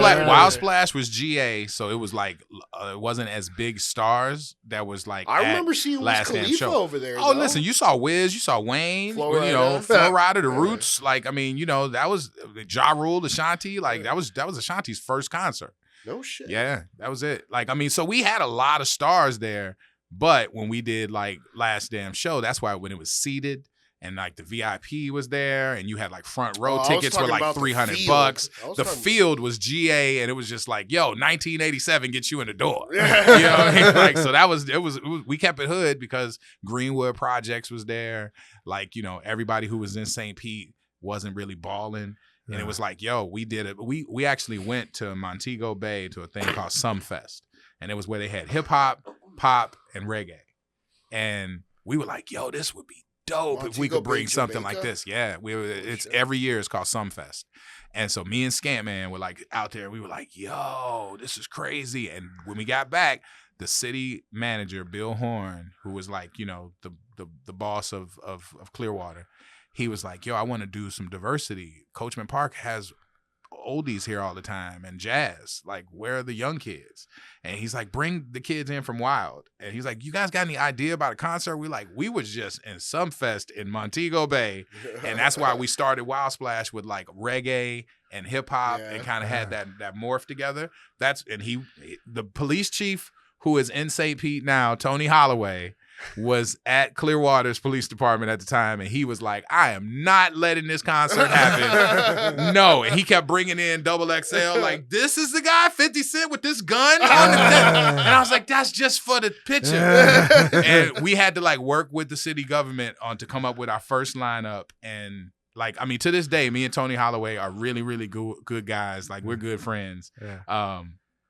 Splash was GA, so it was like it wasn't as big stars. That was like I remember seeing Wiz Khalifa over there. Oh, listen, you saw Wiz, you saw Wayne, Flo Rida, The Roots. Like, I mean, that was Ja Rule, Ashanti. Like that was Ashanti's first concert. No shit. Yeah, that was it. Like, I mean, so we had a lot of stars there, but when we did like Last Damn Show, that's why when it was seated. And like the VIP was there, and you had like front row tickets for like $300. The field was GA, and it was just like, yo, 1987 gets you in the door. You know what I mean? Like, so that was we kept it hood because Greenwood Projects was there. Like, everybody who was in St. Pete wasn't really balling. And it was like, yo, we did it. We actually went to Montego Bay to a thing called Sumfest. And it was where they had hip hop, pop, and reggae. And we were like, yo, this would be dope if we Montego could bring Bay, something like Jamaica? this. Yeah, it's every year it's called Sumfest. And so me and Scantman were like out there. We were like, yo, this is crazy. And when we got back, the city manager, Bill Horn, who was like, you know, the boss of Clearwater, he was like, yo, I want to do some diversity. Coachman Park has oldies here all the time and jazz. Like, where are the young kids? And he's like, bring the kids in from Wild. And he's like, you guys got any idea about a concert? We was just in Sumfest in Montego Bay. And that's why we started Wild Splash with like reggae and hip hop and kind of had that morph together. The police chief who is in St. Pete now, Tony Holloway, was at Clearwater's police department at the time, and he was like, I am not letting this concert happen. No. And he kept bringing in Double XL, like, this is the guy, 50 Cent with this gun? And I was like, that's just for the picture. And we had to like work with the city government to come up with our first lineup. And like, I mean, to this day, me and Tony Holloway are really, really good guys. Like, we're good friends. Yeah.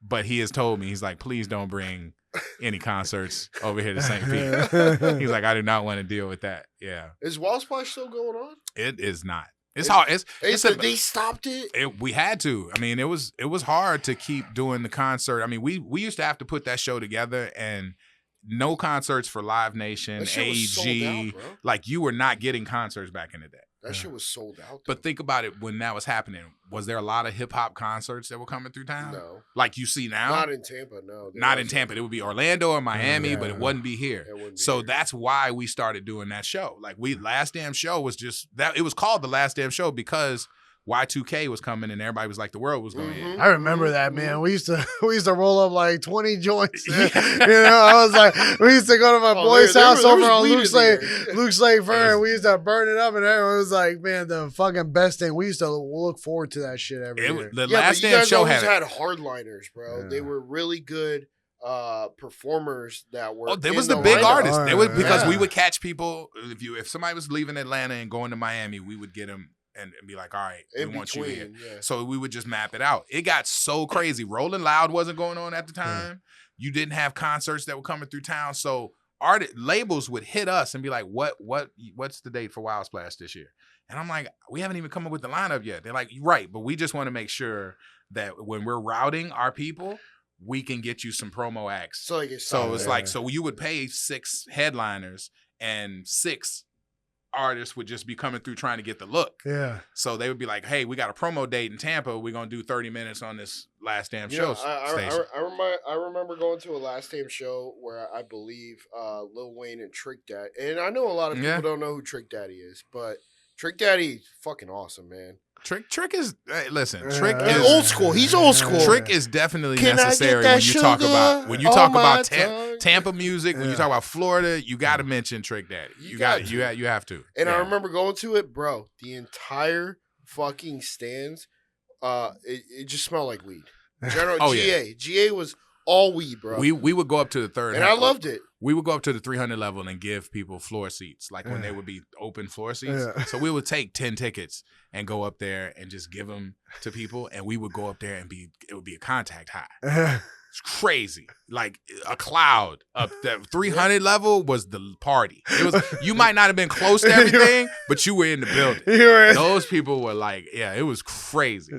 But he has told me, he's like, please don't bring any concerts over here to St. Pete. He's like, I do not want to deal with that. Yeah. Is Wild Splash still going on? It is not. It's hard. They stopped it? We had to. I mean, it was hard to keep doing the concert. I mean, we used to have to put that show together, and no concerts for Live Nation, AG. Like, you were not getting concerts back in the day. That shit was sold out. Though. But think about it, when that was happening, was there a lot of hip hop concerts that were coming through town? No. Like you see now? Not in Tampa, no. Not in Tampa. It would be Orlando or Miami, but it wouldn't be here. So that's why we started doing that show. Like, Last Damn Show was just that. It was called the Last Damn Show because Y2K was coming and everybody was like, the world was going in. I remember that, man. We used to roll up like 20 joints. You know, I was like, we used to go to my boy's house over on Luke's Lake Fern. We used to burn it up, and everyone was like, man, the fucking best thing. We used to look forward to that shit every year. The Last Damn Show had hardliners, bro. Yeah. They were really good performers that were. Oh, there was the big artists. They were, because we would catch people. If somebody was leaving Atlanta and going to Miami, we would get them. And be like, all right, we want you here. Yeah. So we would just map it out. It got so crazy. Rolling Loud wasn't going on at the time. You didn't have concerts that were coming through town. So labels would hit us and be like, what's the date for Wild Splash this year? And I'm like, we haven't even come up with the lineup yet. They're like, right, but we just want to make sure that when we're routing our people, we can get you some promo acts. So it's like, so you would pay 6 headliners and 6 artists would just be coming through trying to get the look. Yeah. So they would be like, hey, we got a promo date in Tampa. We're going to do 30 minutes on this Last Damn Show station. I remember going to a Last Damn Show where I believe Lil Wayne and Trick Daddy. And I know a lot of people don't know who Trick Daddy is, but Trick Daddy fucking awesome, man. Trick is Trick is old school. He's old school. Trick is definitely necessary when you talk about Tampa music. When you talk about Florida, you got to mention Trick Daddy. You have to. And I remember going to it, bro. The entire fucking stands, it just smelled like weed. GA was all weed, bro. We would go up to the third, and I loved it. We would go up to the 300 level and give people floor seats, like when they would be open floor seats. So we would take 10 tickets and go up there and just give them to people, and we would go up there and it would be a contact high. It's crazy. Like a cloud up that 300 level was the party. It was, you might not have been close to everything, but you were in the building. Those people were like, yeah, it was crazy.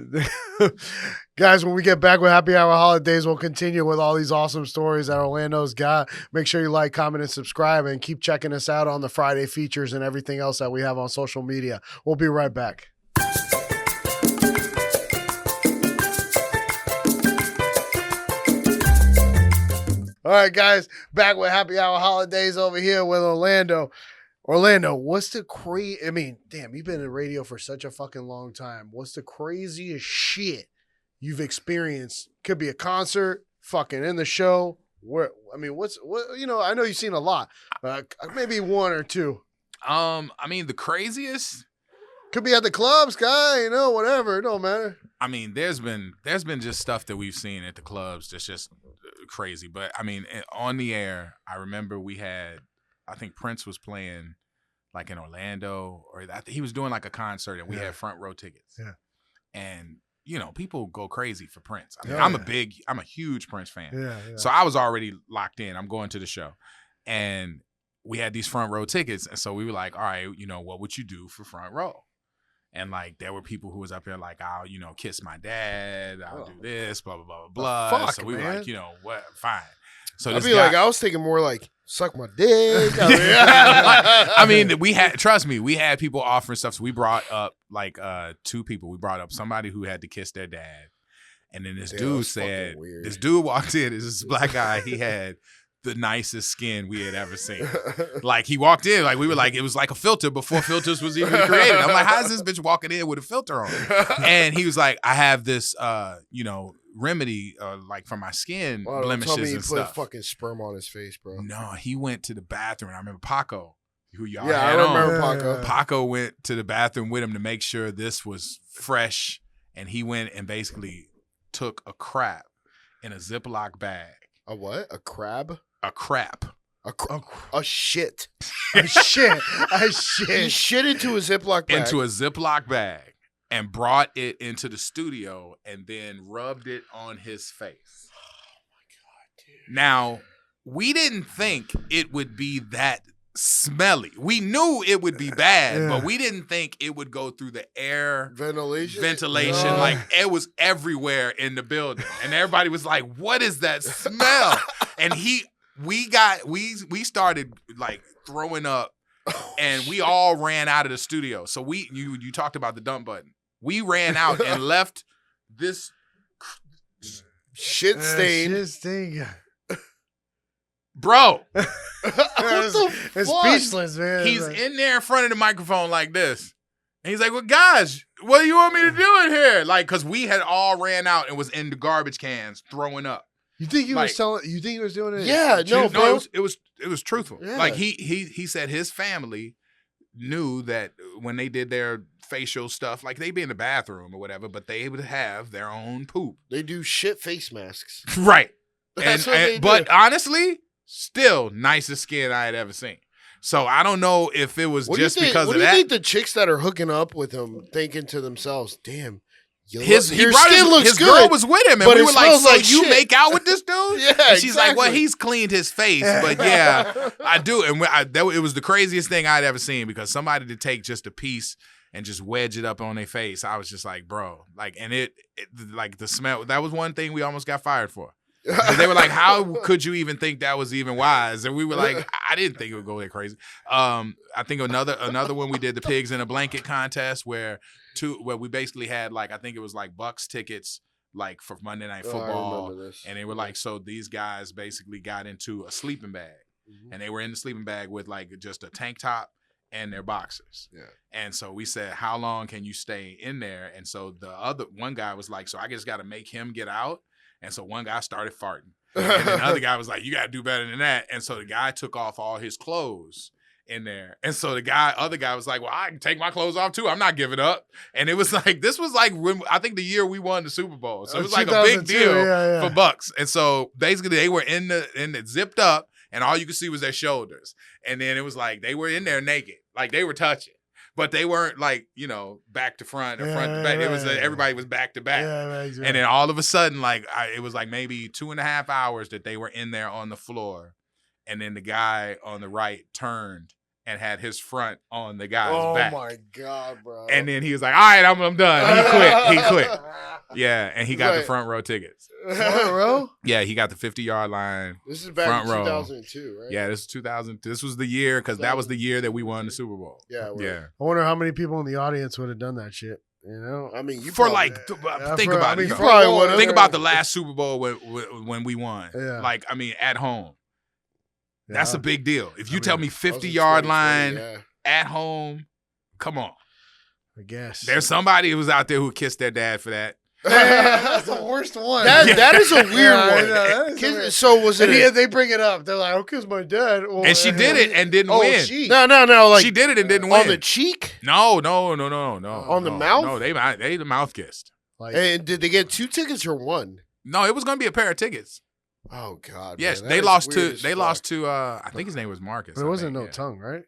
Guys, when we get back with Happy Hour Holidaze, we'll continue with all these awesome stories that Orlando's got. Make sure you like, comment, and subscribe, and keep checking us out on the Friday features and everything else that we have on social media. We'll be right back. All right, guys, back with Happy Hour Holidaze over here with Orlando. Orlando, what's the I mean, damn, you've been in radio for such a fucking long time. What's the craziest shit you've experienced? Could be a concert, fucking in the show. What I know you've seen a lot. Maybe one or two. I mean, the craziest could be at the clubs, guy. Whatever. It don't matter. I mean, there's been just stuff that we've seen at the clubs that's just crazy. But I mean, on the air, I remember I think Prince was playing like in Orlando, or he was doing like a concert, and we had front row tickets. Yeah. And people go crazy for Prince. I mean, I'm a huge Prince fan. Yeah. So I was already locked in. I'm going to the show, and we had these front row tickets, and so we were like, all right, what would you do for front row? And like there were people who was up there like, I'll kiss my dad, I'll do this, blah blah blah blah blah. Fuck, so we were man. like, what, fine. So I'd this be guy, like, I was thinking more like suck my dick. I mean, trust me, we had people offering stuff. So we brought up like 2 people. We brought up somebody who had to kiss their dad, and then this dude said, this dude walked in. This black guy. He had the nicest skin we had ever seen. Like he walked in, like we were like, it was like a filter before filters was even created. I'm like, how's this bitch walking in with a filter on? And he was like, I have this, remedy, like for my skin blemishes tell me he and put stuff. Fucking sperm on his face, bro. No, he went to the bathroom. I remember Paco, who y'all Yeah, had I remember on. Paco. Paco went to the bathroom with him to make sure this was fresh, and he went and basically took a crap in a Ziploc bag. A what? A crab? A crap. A shit. A shit. He shit into a Ziploc bag. Into a Ziploc bag and brought it into the studio and then rubbed it on his face. Oh my God, dude. Now, we didn't think it would be that smelly. We knew it would be bad, but we didn't think it would go through the air ventilation. No. Like it was everywhere in the building. And everybody was like, what is that smell? And we started like throwing up, and we all ran out of the studio. So you talked about the dump button. We ran out and left this shit stain. Shit stain. Bro. It's speechless, man. He's in there in front of the microphone like this. And he's like, well, guys, what do you want me to do in here? Like, because we had all ran out and was in the garbage cans throwing up. You think he was telling? You think he was doing it? Yeah, no, bro. It was truthful. Yeah. Like he said his family knew that when they did their facial stuff, like they'd be in the bathroom or whatever, but they would have their own poop. They do shit face masks. Right. That's what they do. But honestly, still nicest skin I had ever seen. So I don't know if it was just because of that. What do you think the chicks that are hooking up with him thinking to themselves, damn, your His skin looks his good. girl was with him, and but we it were like, smells so like you shit." make out with this dude? Yeah, And she's like, well, exactly. he's cleaned his face, but yeah, I do. And it was the craziest thing I'd ever seen, because somebody to take just a piece and just wedge it up on their face. I was just like, bro, like, and it like the smell, that was one thing we almost got fired for. They were like, how could you even think that was even wise? And we were like, I didn't think it would go that crazy. I think another one, we did the pigs in a blanket contest where we basically had like, I think it was like Bucks tickets like for Monday Night Football. I remember this. And they were like, so these guys basically got into a sleeping bag, and they were in the sleeping bag with like just a tank top and their boxers. Yeah. And so we said, how long can you stay in there? And so one guy was like, so I just got to make him get out. And so one guy started farting. And then the other guy was like, you got to do better than that. And so the guy took off all his clothes in there. And so the other guy was like, well, I can take my clothes off too. I'm not giving up. And it was like, this was like, I think the year we won the Super Bowl. So it was like a big deal for Bucks. And so basically they were in the zipped up, and all you could see was their shoulders. And then it was like, they were in there naked. Like they were touching. But they weren't like, back to front or front to back. It was everybody was back to back. Right. And then all of a sudden, like it was like maybe 2.5 hours that they were in there on the floor. And then the guy on the right turned and had his front on the guy's back. Oh my God, bro. And then he was like, all right, I'm done. He quit. Yeah, and he got the front row tickets. Front row? Yeah, he got the 50-yard line. This is back front in row. 2002, right? Yeah, this is 2000. This was the year, because that was the year that we won the Super Bowl. Yeah. Yeah. I wonder how many people in the audience would have done that shit. I mean, you for probably, like think about it. You probably would have. Think about the last Super Bowl when we won. Yeah. Like, I mean, at home. Yeah. That's a big deal. If you tell me 50-yard line at home, come on. I guess. There's somebody who's out there who kissed their dad for that. That's the worst one. That is a weird one. That is weird. So was it? They bring it up. They're like, "Oh, kiss my dad." Well, And she did it and didn't win. No. Like she did it and didn't win. On the cheek? No. On the mouth? No, they the mouth kissed. Like, and did they get 2 tickets or 1? No, it was going to be a pair of tickets. Oh God. Yes, man, they lost to. I think his name was Marcus. but it wasn't no tongue, right?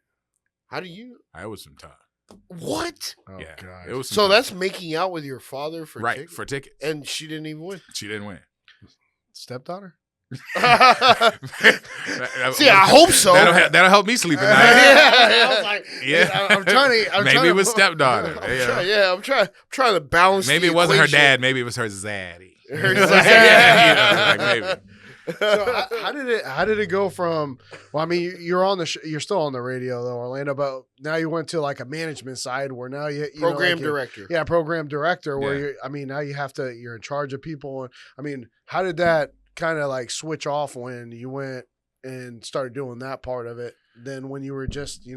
How do you? It was some tongue. What? Oh Yeah, God. it was. So that's making out with your father for right tickets? for tickets, And she didn't even win. She didn't win. Stepdaughter? See, I hope so. That'll help me sleep at night. I was like, I'm trying to. Maybe it was stepdaughter. I'm trying to balance. Maybe the it wasn't her equation. dad. Maybe it was her zaddy. Her Maybe. So how did it go from? Well, I mean, you're on the you're still on the radio though, Orlando. But now you went to like a management side where now you program director. Yeah, program director. Where you, I mean, now you're in charge of people. And I mean, how did that kind of like switch off when you went and started doing that part of it? Then when you were just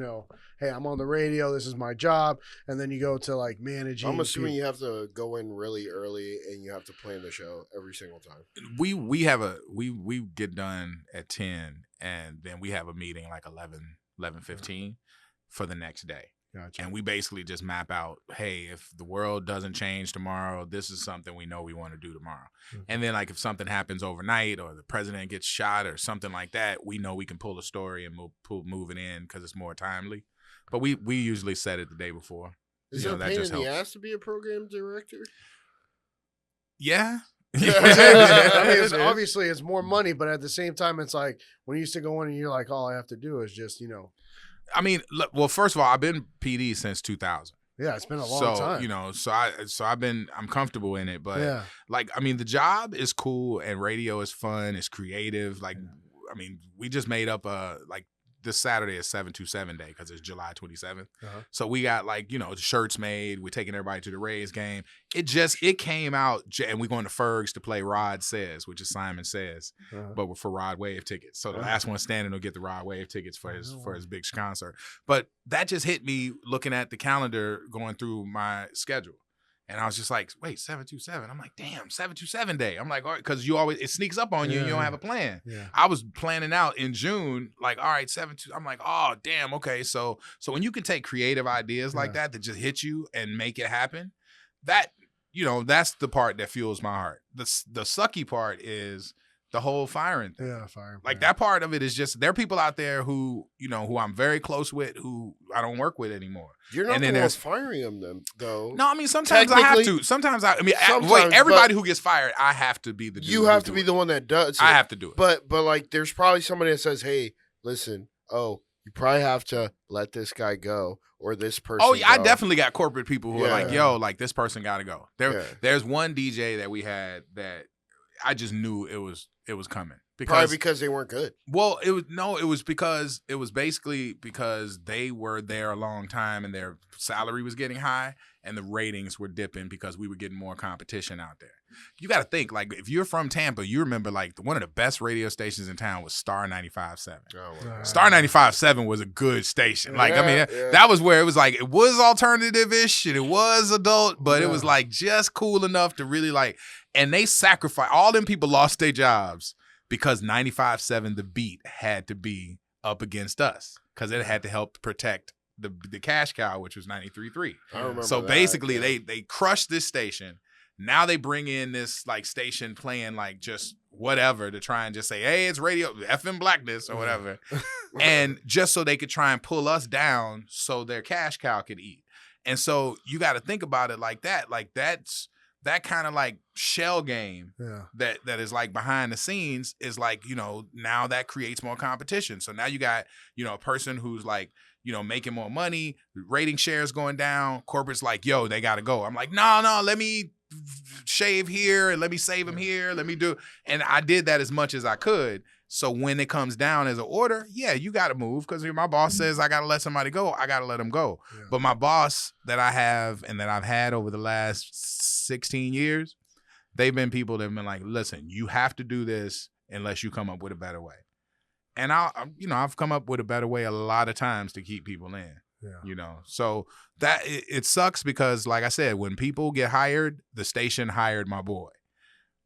hey, I'm on the radio. This is my job, and then you go to like managing. I'm assuming you have to go in really early and you have to plan the show every single time. We get done at 10, and then we have a meeting like 11:15 for the next day. Gotcha. And we basically just map out, hey, if the world doesn't change tomorrow, this is something we know we want to do tomorrow. Mm-hmm. And then like if something happens overnight or the president gets shot or something like that, we know we can pull a story and move it in because it's more timely. But we usually set it the day before. Is it a pain in the ass to be a program director? Yeah. I mean, obviously it's more money, but at the same time, it's like when you used to go in and you're like, all I have to do is just, I mean, look, well, first of all, I've been PD since 2000. Yeah, it's been a long time. I'm comfortable in it, but like, I mean, the job is cool and radio is fun. It's creative. Like, I mean, we just made up this Saturday is 727 day because it's July 27th. Uh-huh. So we got shirts made. We're taking everybody to the Rays game. It came out, and we're going to Ferg's to play Rod Says, which is Simon Says, but for Rod Wave tickets. So the last one standing will get the Rod Wave tickets for his big concert. But that just hit me looking at the calendar, going through my schedule. And I was just like, wait, 727. I'm like, damn, 727 day. I'm like, all right, because it sneaks up on you and you don't have a plan. Yeah. I was planning out in June, like, all right, 727. I'm like, oh, damn, okay. So when you can take creative ideas like that just hit you and make it happen, that's the part that fuels my heart. The sucky part is the whole firing thing. Yeah, firing. Like that part of it is just, there are people out there who I'm very close with who I don't work with anymore. You're not the one firing them, though. No, I mean, sometimes I have to. Sometimes everybody who gets fired, I have to be the dude. You have to be the one that does it. I have to do it. But like, there's probably somebody that says, hey, listen, you probably have to let this guy go or this person go. I definitely got corporate people who are like, yo, like this person got to go. There's one DJ that we had that I just knew it was coming. Probably because they weren't good. Well, it was because they were there a long time and their salary was getting high and the ratings were dipping because we were getting more competition out there. You got to think, like, if you're from Tampa, you remember like one of the best radio stations in town was Star 95.7. Star 95.7 was a good station. Like, that was where it was like, it was alternative-ish and it was adult, but it was like just cool enough to really like, and they sacrificed, all them people lost their jobs because 95.7 The Beat had to be up against us because it had to help protect the cash cow, which was 93.3. I remember so that, basically they crushed this station. Now they bring in this like station playing like just whatever to try and just say, hey, it's radio FM blackness or whatever. And just so they could try and pull us down so their cash cow could eat. And so you got to think about it like that. Like that's that kind of like shell game that is like behind the scenes is like, now that creates more competition. So now you got, a person who's like, making more money, rating shares going down, corporate's like, yo, they got to go. I'm like, no, let me shave here and let me save them here. Let me do. And I did that as much as I could. So when it comes down as an order, you got to move because my boss says I got to let somebody go. I got to let them go. Yeah. But my boss that I have and that I've had over the last 16 years, they've been people that have been like, listen, you have to do this unless you come up with a better way. And I've come up with a better way a lot of times to keep people in. Yeah. So that it sucks because, like I said, when people get hired, the station hired my boy.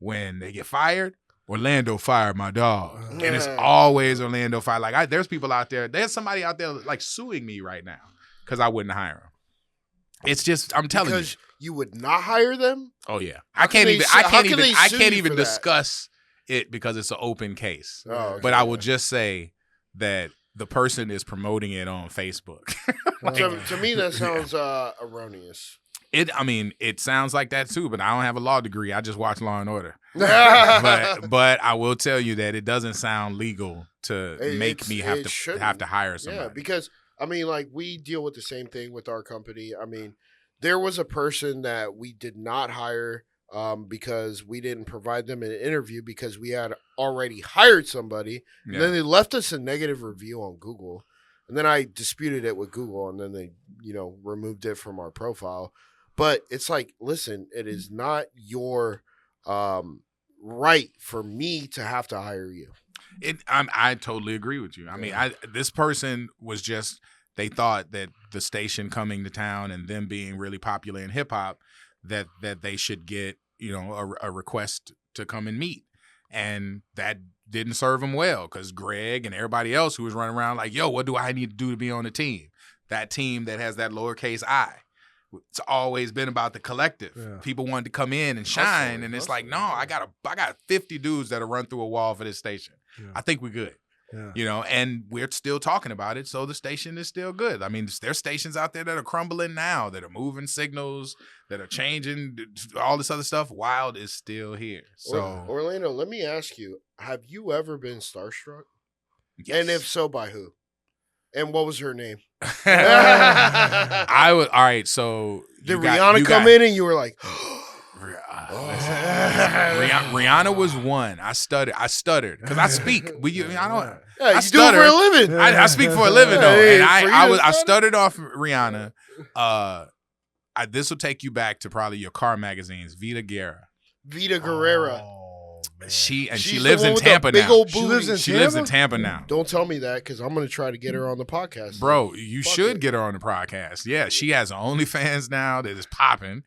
When they get fired, Orlando fired my dog. And it's always Orlando fired. Like there's people out there. There's somebody out there like suing me right now because I wouldn't hire him. It's just, I'm telling you. Because you would not hire them? Oh yeah. I can't even discuss it because it's an open case. Oh, okay. But I will just say that the person is promoting it on Facebook. To me, that sounds erroneous. It sounds like that too, but I don't have a law degree. I just watch Law and Order. but I will tell you that it doesn't sound legal to make me have to hire somebody. Yeah, because like we deal with the same thing with our company. There was a person that we did not hire because we didn't provide them an interview because we had already hired somebody. Yeah. And then they left us a negative review on Google. And then I disputed it with Google, and then they, removed it from our profile. But it's like, listen, it is not your right for me to have to hire you. I totally agree with you. This person was just, they thought that the station coming to town and them being really popular in hip hop, that they should get, a request to come and meet. And that didn't serve him well because Greg and everybody else who was running around like, yo, what do I need to do to be on the team? That team that has that lowercase I. It's always been about the collective. Yeah. People wanted to come in and shine, and it's like, no, I got 50 dudes that'll run through a wall for this station. Yeah. I think we're good. Yeah. And we're still talking about it, so the station is still good. There's stations out there that are crumbling now, that are moving signals, that are changing, all this other stuff. Wild is still here. So, Orlando, let me ask you, have you ever been starstruck? Yes. And if so, by who? And what was her name? I would. All right, so did Rihanna come in and you were like, Rihanna was one. I stuttered because I speak. I you stutter. Do it for a living. I speak for a living though, and I stuttered off Rihanna. This will take you back to probably your car magazines. Vita Guerra. She lives in Tampa now. She lives in Tampa now. Don't tell me that because I'm going to try to get her on the podcast. Bro, you should get her on the podcast. Yeah, she has OnlyFans now that is popping.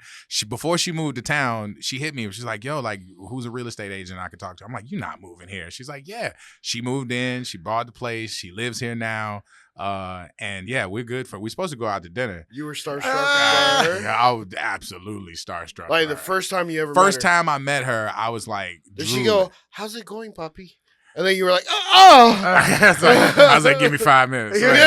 Before she moved to town, she hit me. She's like, yo, like, who's a real estate agent I could talk to? I'm like, you're not moving here. She's like, yeah. She moved in. She bought the place. She lives here now. And yeah, we're good we're supposed to go out to dinner. You were starstruck by her? Yeah, I was absolutely starstruck. Like the first time you ever First time I met her, I was like, did she go, how's it going, puppy? And then you were like, oh. I was like, give me 5 minutes. Give me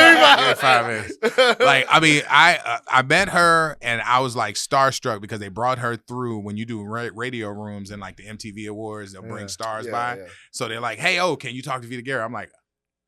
5 minutes. Like, I met her and I was like starstruck because they brought her through when you do radio rooms and like the MTV Awards, they'll bring stars by. Yeah. So they're like, hey, can you talk to Vita Guerra? I'm like,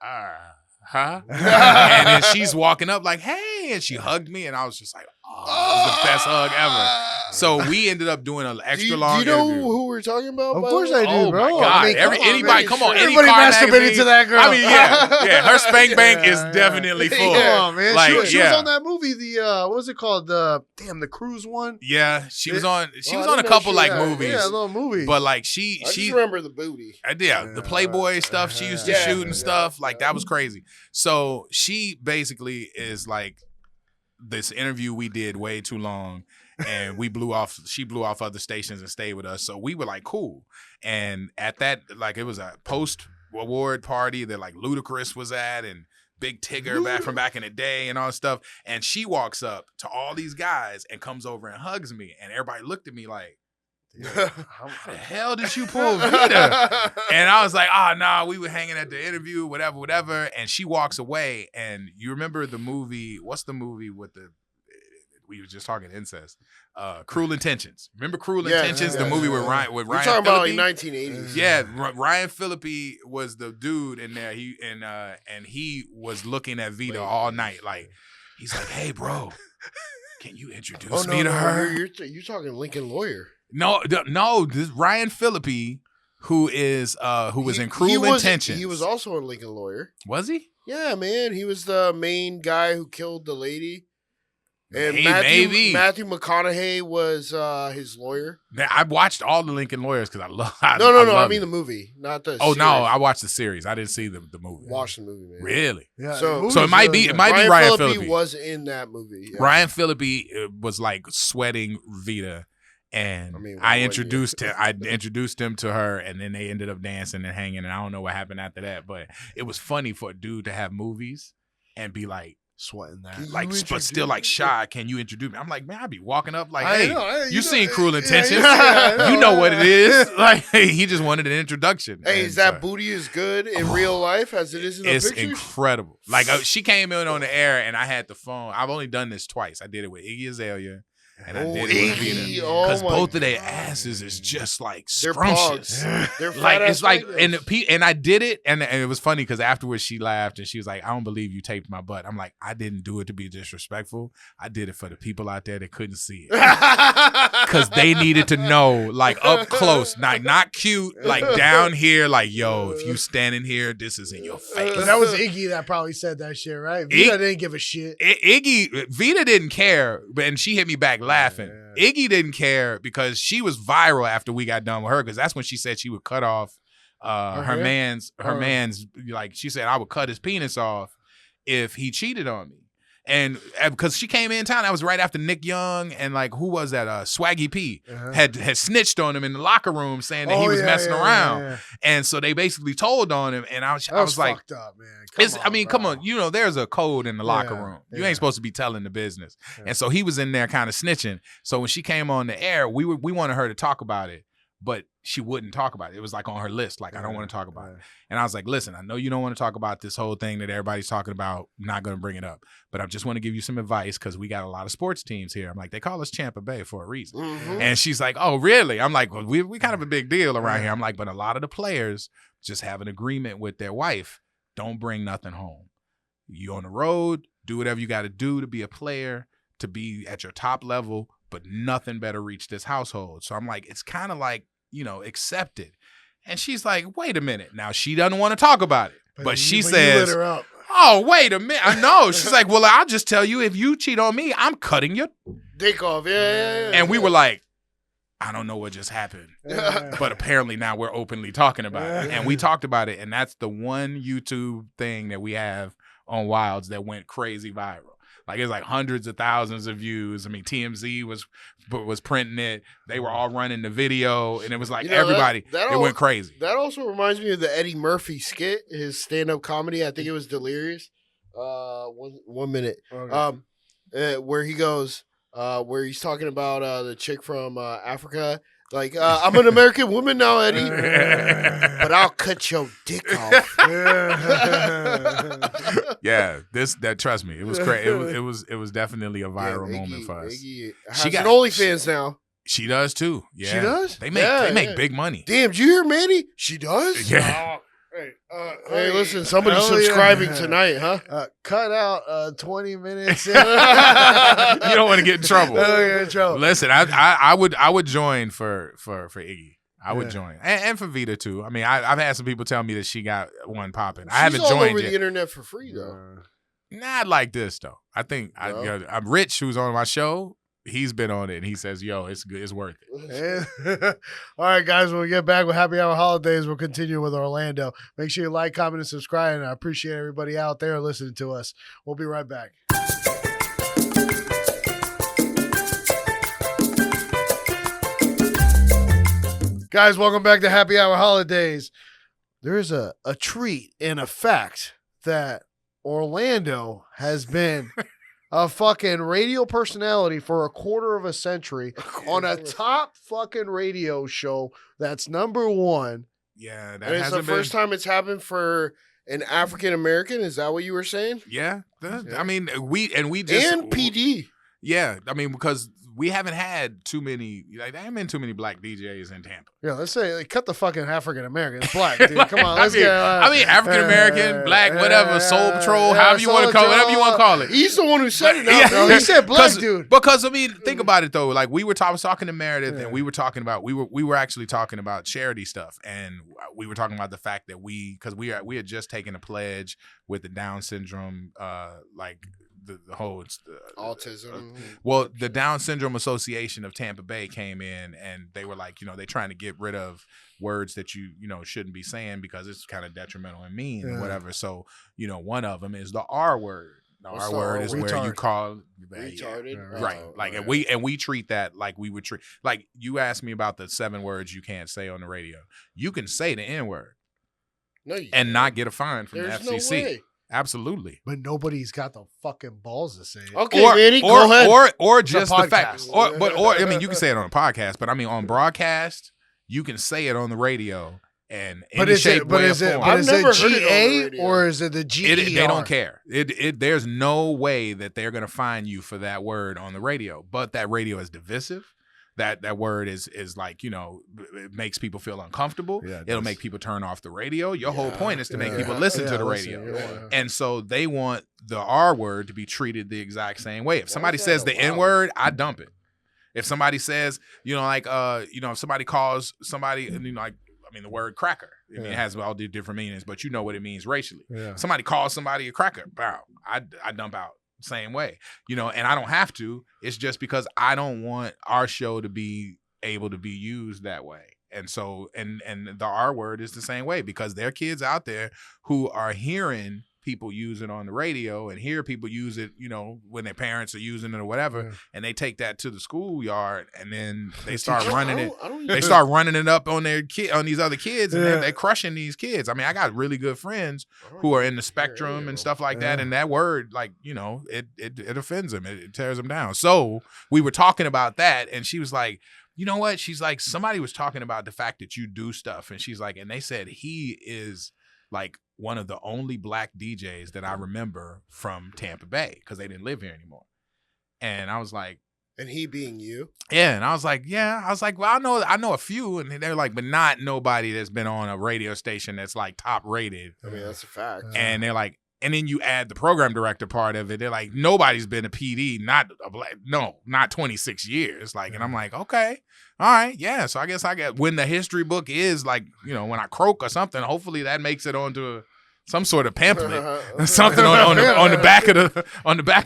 huh? And then she's walking up like, hey, and she hugged me, and I was just like, oh, it was the best hug ever. So we ended up doing an extra long interview. Do you know who we're talking about? Of course I do, bro. My God. Anybody Everybody masturbated to that girl. Yeah. Her spank bank is definitely full. Come on, man. Like, she was on that movie, what was it called? The cruise one? Yeah, she was on a couple like movies. Yeah, a little movie. But like I just remember the booty. The Playboy stuff she used to shoot and stuff. Like that was crazy. So she basically is like, this interview we did way too long, and she blew off other stations and stayed with us. So we were like, cool. And at that, like, it was a post-award party that like Ludacris was at and Big Tigger back in the day and all that stuff. And she walks up to all these guys and comes over and hugs me. And everybody looked at me like, how the hell did you pull Vita? And I was like, no, we were hanging at the interview, whatever. And she walks away. And you remember the movie? What's the movie with we were just talking incest? Cruel Intentions. Remember Cruel Intentions? The movie with Ryan. We're talking about like 1980s. Yeah, Ryan Phillippe was the dude in there. And he was looking at Vita all night. Like, he's like, hey, bro, can you introduce me to her? You're talking Lincoln Lawyer. No, this Ryan Phillippe, who was in Cruel Intentions. He was also in Lincoln Lawyer. Was he? Yeah, man. He was the main guy who killed the lady. And Matthew McConaughey was his lawyer. Man, I watched all the Lincoln Lawyers because I love. No. I mean the movie, not the. Oh series. No, I watched the series. I didn't see the movie. Watch the movie, man. Really? Yeah. So it might be Ryan Phillippe was in that movie. Yeah. Ryan Phillippe was like sweating Vita. And I introduced him to her, and then they ended up dancing and hanging, and I don't know what happened after that, but it was funny for a dude to have movies and be like sweating that, like, but still like shy. Can you introduce me? I'm like, man, I'd be walking up like, hey, you seen Cruel Intentions? You know what it is. Like, he just wanted an introduction. Hey, is that booty as good in real life as it is in the pictures? It's incredible. Like, she came in on the air, and I had the phone. I've only done this twice. I did it with Iggy Azalea. And I did it with Vita. Because both of their asses is just like scrumptious. They're like, it's like, and I did it. And it was funny because afterwards she laughed and she was like, I don't believe you taped my butt. I'm like, I didn't do it to be disrespectful. I did it for the people out there that couldn't see it. Because they needed to know, like, up close, not cute, like down here, like, yo, if you standing here, this is in your face. That was Iggy that probably said that shit, right? Vita didn't give a shit. Vita didn't care, and she hit me back laughing. Yeah. Iggy didn't care because she was viral after we got done with her, because that's when she said she would cut off her man's, like, she said I would cut his penis off if he cheated on me. And because she came in town, that was right after Nick Young and, like, who was that? Swaggy P had snitched on him in the locker room saying that he was messing around. Yeah. And so they basically told on him. And I was like, fucked up, man. Come on. You know, there's a code in the locker room. You ain't supposed to be telling the business. Yeah. And so he was in there kind of snitching. So when she came on the air, we wanted her to talk about it, but she wouldn't talk about it. It was like on her list. Like, I don't want to talk about it. And I was like, listen, I know you don't want to talk about this whole thing that everybody's talking about. I'm not going to bring it up. But I just want to give you some advice because we got a lot of sports teams here. I'm like, they call us Tampa Bay for a reason. Mm-hmm. And she's like, oh, really? I'm like, well, we kind of a big deal around here. I'm like, but a lot of the players just have an agreement with their wife. Don't bring nothing home. You on the road, do whatever you got to do to be a player, to be at your top level, but nothing better reach this household. So I'm like, it's kind of like, you know, accepted. And she's like, wait a minute. Now, she doesn't want to talk about it. But she says, oh, wait a minute. I know. She's like, well, I'll just tell you, if you cheat on me, I'm cutting your dick off. Yeah. And we were like, I don't know what just happened. But apparently now we're openly talking about it. And we talked about it. And that's the one YouTube thing that we have on Wilds that went crazy viral. Like, it's like hundreds of thousands of views. I mean, TMZ was printing it. They were all running the video, and it was like, everybody. It went crazy. That also reminds me of the Eddie Murphy skit, his stand-up comedy. I think it was Delirious. 1 minute. Okay. Where he goes, where he's talking about the chick from Africa. Like, I'm an American woman now, Eddie, but I'll cut your dick off. Yeah, trust me, it was crazy. It was definitely a viral moment for us. She got an OnlyFans now. She does too. Yeah, she does. They make big money. Damn, did you hear Manny? She does. Yeah. Hey, listen, somebody's subscribing tonight, huh? Cut out 20 minutes. You don't want to get in trouble. Get in trouble. Listen, I would join for Iggy. I would join, and for Vita too. I mean, I've had some people tell me that she got one popping. I haven't joined all over yet. the internet for free though. Not like this though. I think I'm Rich, who's on my show. He's been on it, and he says, yo, it's good. It's worth it. All right, guys, when we get back with Happy Hour Holidaze, we'll continue with Orlando. Make sure you like, comment, and subscribe, and I appreciate everybody out there listening to us. We'll be right back. Guys, welcome back to Happy Hour Holidaze. There's a treat and a fact that Orlando has been a fucking radio personality for a quarter of a century on a top fucking radio show that's #1. Yeah, that it's the first time it's happened for an African American. Is that what you were saying? Yeah. I mean, we just and PD. Yeah, I mean, because we haven't had too many, like, there haven't been too many black DJs in Tampa. Yeah, let's say, like, cut the fucking African American. It's black, dude. Come on, let's get. I mean, African American, black, whatever, Soul Patrol, however you want to call it, whatever you want to call it. He's the one who said it. No, he said black, dude. Because I mean, think about it though. Like, I was talking to Meredith, and we were talking about we were actually talking about charity stuff, and we were talking about the fact that we had just taken a pledge with the Down syndrome, like. The whole autism. Well, the Down Syndrome Association of Tampa Bay came in, and they were like, they're trying to get rid of words that you shouldn't be saying because it's kind of detrimental and mean and whatever. So, one of them is the R word. The R word is where you call retarded, right? Like, and we treat that like we would treat. Like, you asked me about the 7 words you can't say on the radio. You can say the N word, and not get a fine from the FCC. No way. Absolutely, but nobody's got the fucking balls to say it. Okay, Manny, go ahead. Or just the fact, or I mean, you can say it on a podcast, but I mean, on broadcast, you can say it on the radio, And but any is shape, it? But way, is or it? form. But I've is never it heard it on the GA radio. or is it the GER? They don't care. There's no way that they're gonna find you for that word on the radio. But that radio is divisive. That word is like, it makes people feel uncomfortable. Yeah, It'll make people turn off the radio. Your whole point is to make people listen to the radio. And so they want the R word to be treated the exact same way. If somebody says the N word, I dump it. If somebody says, if somebody calls somebody, the word cracker, it has all the different meanings, but you know what it means racially. Yeah. Somebody calls somebody a cracker, I dump out same way, and I don't have to. It's just because I don't want our show to be able to be used that way. And so, and the R word is the same way, because there are kids out there who are hearing people use it on the radio and hear people use it, when their parents are using it or whatever, and they take that to the schoolyard and then they start running it. They start running it up on on these other kids, and they're crushing these kids. I mean, I got really good friends who are in the spectrum and stuff like that, and that word, it offends them. It tears them down. So we were talking about that, and she was like, you know what? She's like, somebody was talking about the fact that you do stuff, and she's like, and they said he is like one of the only black DJs that I remember from Tampa Bay, because they didn't live here anymore. And I was like, and he being you? Yeah. And I was like, yeah. I was like, well, I know a few. And they're like, but not nobody that's been on a radio station that's like top rated. I mean, that's a fact. And they're like, and then you add the program director part of it. They're like, nobody's been a PD, not 26 years. Like, and I'm like, okay, all right, yeah. So I guess when the history book is like, when I croak or something, hopefully that makes it onto some sort of pamphlet, something on the back of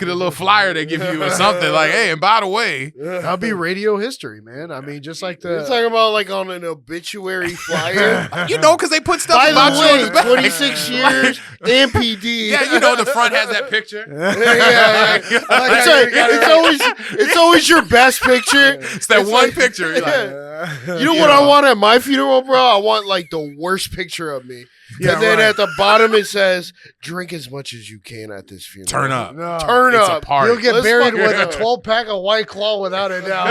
the little flyer they give you or something, like, hey, and by the way, that'll be radio history, man. I mean, just like you're talking about like on an obituary flyer, because they put stuff by about the way, you on the back. 26 years, MPD. Yeah, the front has that picture. It's always your best picture. It's that one picture. You're like, you know what I want at my funeral, bro? I want like the worst picture of me. Yeah, and then at the bottom it says, "Drink as much as you can at this funeral. Turn up, turn it's up. A party. You'll get buried with a 12-pack of White Claw without a doubt."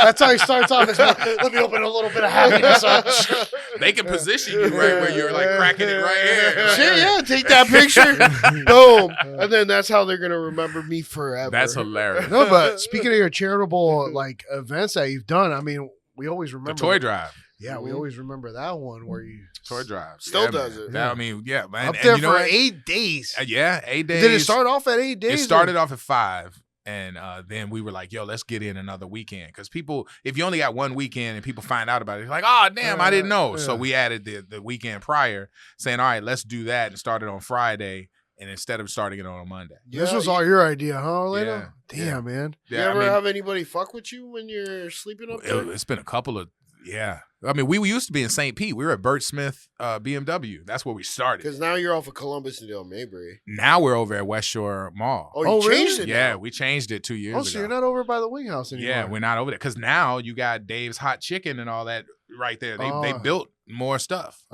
That's how he starts off. Let me open a little bit of happiness. They can position you right where you're like cracking it right here. Shit, yeah, take that picture, boom, and then that's how they're gonna remember me forever. That's hilarious. No, but speaking of your charitable like events that you've done, I mean, we always remember the toy drive. Yeah, we always remember that one where you toy drive still does it. I mean, yeah, man. Up there for 8 days. 8 days. Did it start off at 8 days? It started off at 5, and then we were like, "Yo, let's get in another weekend." Because people, if you only got one weekend and people find out about it, it's like, "Oh, damn, I didn't know." Yeah. So we added the weekend prior, saying, "All right, let's do that," and started on Friday. And instead of starting it on a Monday. This was all your idea, huh, Orlando? Yeah. Damn, man. You ever have anybody fuck with you when you're sleeping up there? It's been a couple of, I mean, we used to be in St. Pete. We were at Burt Smith BMW. That's where we started. Because now you're off of Columbus and Del Maybury. Now we're over at West Shore Mall. Oh, you changed it now? Yeah, we changed it 2 years ago. Oh, so you're not over by the Wing House anymore? Yeah, we're not over there. Because now you got Dave's Hot Chicken and all that right there. They built more stuff.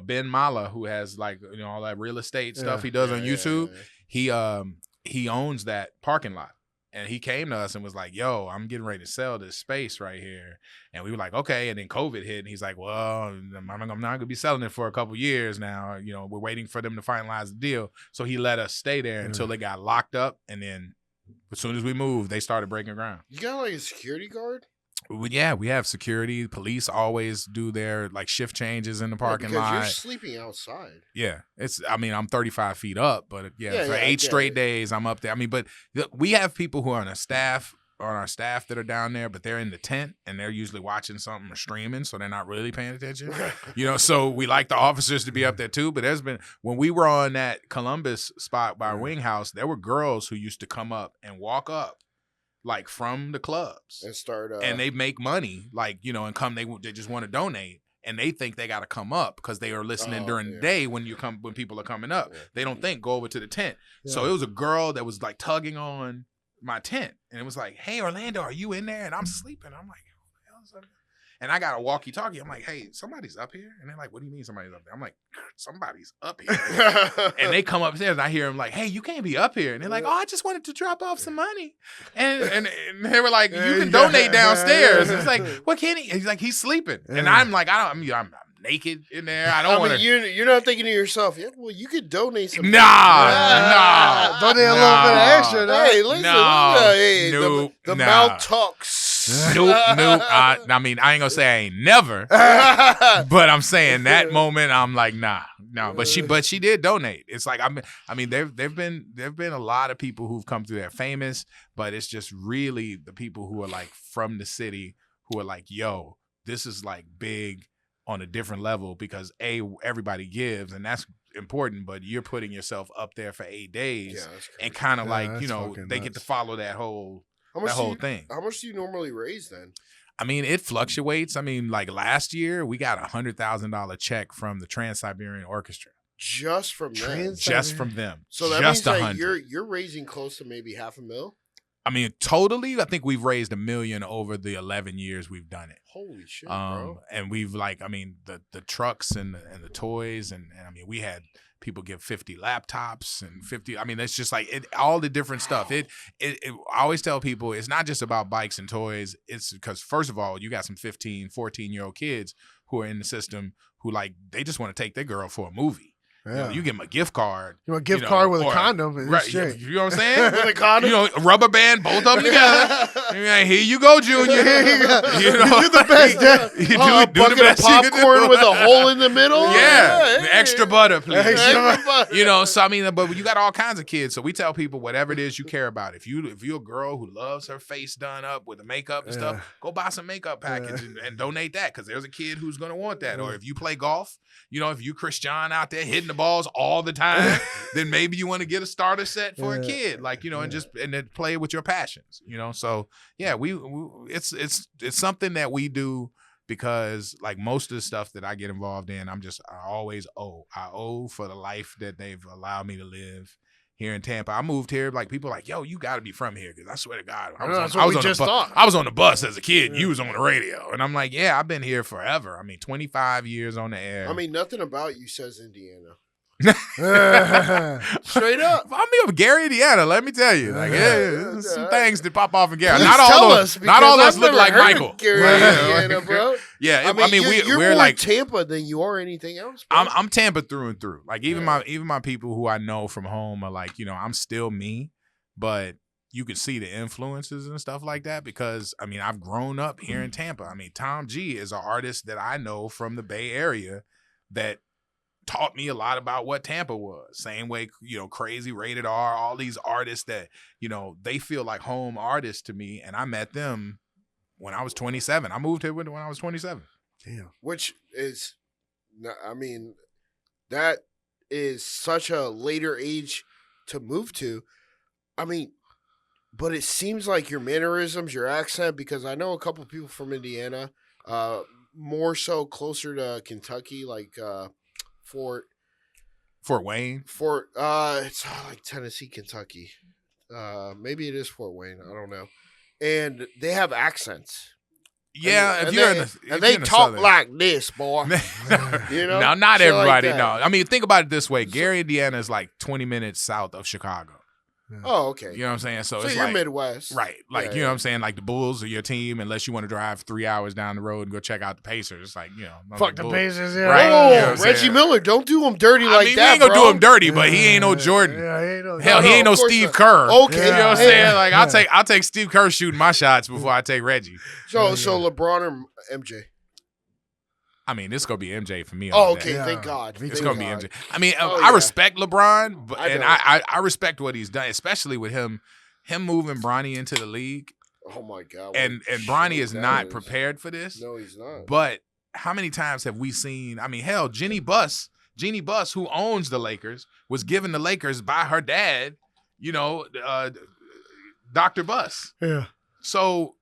Ben Mala, who has like all that real estate stuff he does on YouTube, he owns that parking lot, and he came to us and was like, "Yo, I'm getting ready to sell this space right here," and we were like, "Okay." And then COVID hit, and he's like, "Well, I'm not gonna be selling it for a couple years now. We're waiting for them to finalize the deal." So he let us stay there until they got locked up, and then as soon as we moved, they started breaking ground. You got like a security guard? Yeah, we have security. Police always do their like shift changes in the parking lot. You're sleeping outside. Yeah, I'm 35 feet up, but for 8 straight days I'm up there. I mean, but we have people who are on our staff that are down there, but they're in the tent and they're usually watching something or streaming, so they're not really paying attention. So we like the officers to be up there too. But when we were on that Columbus spot by Wing House, there were girls who used to come up and walk up like from the clubs and start and they make money and come, they just want to donate, and they think they got to come up because they are listening during the day when people are coming up. They don't think go over to the tent. So it was a girl that was like tugging on my tent, and it was like, "Hey, Orlando, are you in there?" And I'm sleeping. I'm like, "What the hell is that?" And I got a walkie-talkie. I'm like, "Hey, somebody's up here." And they're like, "What do you mean somebody's up there?" I'm like, "Somebody's up here." And they come upstairs and I hear them like, "Hey, you can't be up here." And they're like, "Oh, I just wanted to drop off some money." And they were like, "You can donate downstairs." It's like, "What can he?" He's like, "He's sleeping." And I'm like, I'm naked in there. I don't want to. You're not thinking to yourself, yeah, well, you could donate some. Nah. Donate a little bit of extra. Hey, listen. Nope. The mouth talks. Nope. I mean, I ain't gonna say I ain't never, but I'm saying that moment, I'm like, nah. But she did donate. It's like I mean, there've been a lot of people who've come through there famous, but it's just really the people who are like from the city who are like, yo, this is like big on a different level because everybody gives and that's important, but you're putting yourself up there for 8 days and kind of like, they get to follow that whole thing. How much do you normally raise then? I mean, it fluctuates. I mean, like last year, we got $100,000 check from the Trans-Siberian Orchestra. Just from them? Just from them. So that means that you're raising close to maybe $500,000? I mean, totally, I think we've raised $1 million over the 11 years we've done it. Holy shit, bro. And we've the trucks and the toys and I mean, we had people give 50 laptops and 50. I mean, it's just like all the different stuff. I always tell people it's not just about bikes and toys. It's because first of all, you got some 15, 14-year-old kids who are in the system who they just want to take their girl for a movie. Yeah. You give them a gift card. You want a gift card with a condom. Right, you know what I'm saying? With a condom? Rubber band, both of them together. Here you go, Junior. You're the best, Dad. You do a bucket the best of popcorn with a hole in the middle? Yeah. Extra butter, please. Extra butter. So I mean, but you got all kinds of kids. So we tell people whatever it is you care about. If you're a girl who loves her face done up with the makeup and stuff, go buy some makeup package and donate that because there's a kid who's going to want that. Or if you play golf, if you Christian out there hitting the balls all the time, then maybe you want to get a starter set for a kid, and then play with your passions, So yeah, it's something that we do because like most of the stuff that I get involved in, I always owe. I owe for the life that they've allowed me to live here in Tampa. I moved here, like people are like, yo, you got to be from here because I swear to God, I was on the bus as a kid. You was on the radio, and I'm like, yeah, I've been here forever. I mean, 25 years on the air. I mean, nothing about you says Indiana. Straight up. I'm from Gary, Indiana. Let me tell you, there's some things that pop off in Gary. Not all of us look like Michael. Gary, Indiana, bro. Yeah, you're we're more like Tampa than you are anything else. Bro. I'm Tampa through and through. Like even my people who I know from home are like, I'm still me, but you can see the influences and stuff like that because I mean I've grown up here in Tampa. I mean Tom G is an artist that I know from the Bay Area that taught me a lot about what Tampa was. Same way, Crazy, Rated R, all these artists that, they feel like home artists to me. And I met them when I was 27. I moved here when I was 27. Damn. Which is, I mean, that is such a later age to move to. I mean, but it seems like your mannerisms, your accent, because I know a couple of people from Indiana, more so closer to Kentucky, like, Fort Wayne. It's like Tennessee, Kentucky. Maybe it is Fort Wayne. I don't know. And they have accents. Yeah, and they talk like this, boy. No, not everybody. Like no, I mean think about it this way: Gary, Indiana is like 20 minutes south of Chicago. Yeah. Oh, okay. You know what I'm saying? So it's you're like Midwest. Right. Like, you know what I'm saying? Like the Bulls are your team unless you want to drive 3 hours down the road and go check out the Pacers. It's like, fuck the Pacers, yeah. Right. Oh, Reggie Miller, don't do him dirty like that, we ain't gonna do him dirty, but he ain't no Jordan. Yeah, he ain't no Hell, he ain't no Steve Kerr. Okay. You know what I'm saying? Like I'll take Steve Kerr shooting my shots before I take Reggie. So LeBron or MJ? I mean, this is gonna be MJ for me. Oh, okay. Thank God. It's gonna be MJ. I mean, I respect LeBron, but I respect what he's done, especially with him moving Bronny into the league. Oh my God! And Bronny is not prepared for this. No, he's not. But how many times have we seen? I mean, hell, Jeannie Buss, who owns the Lakers, was given the Lakers by her dad. Dr. Buss. Yeah. So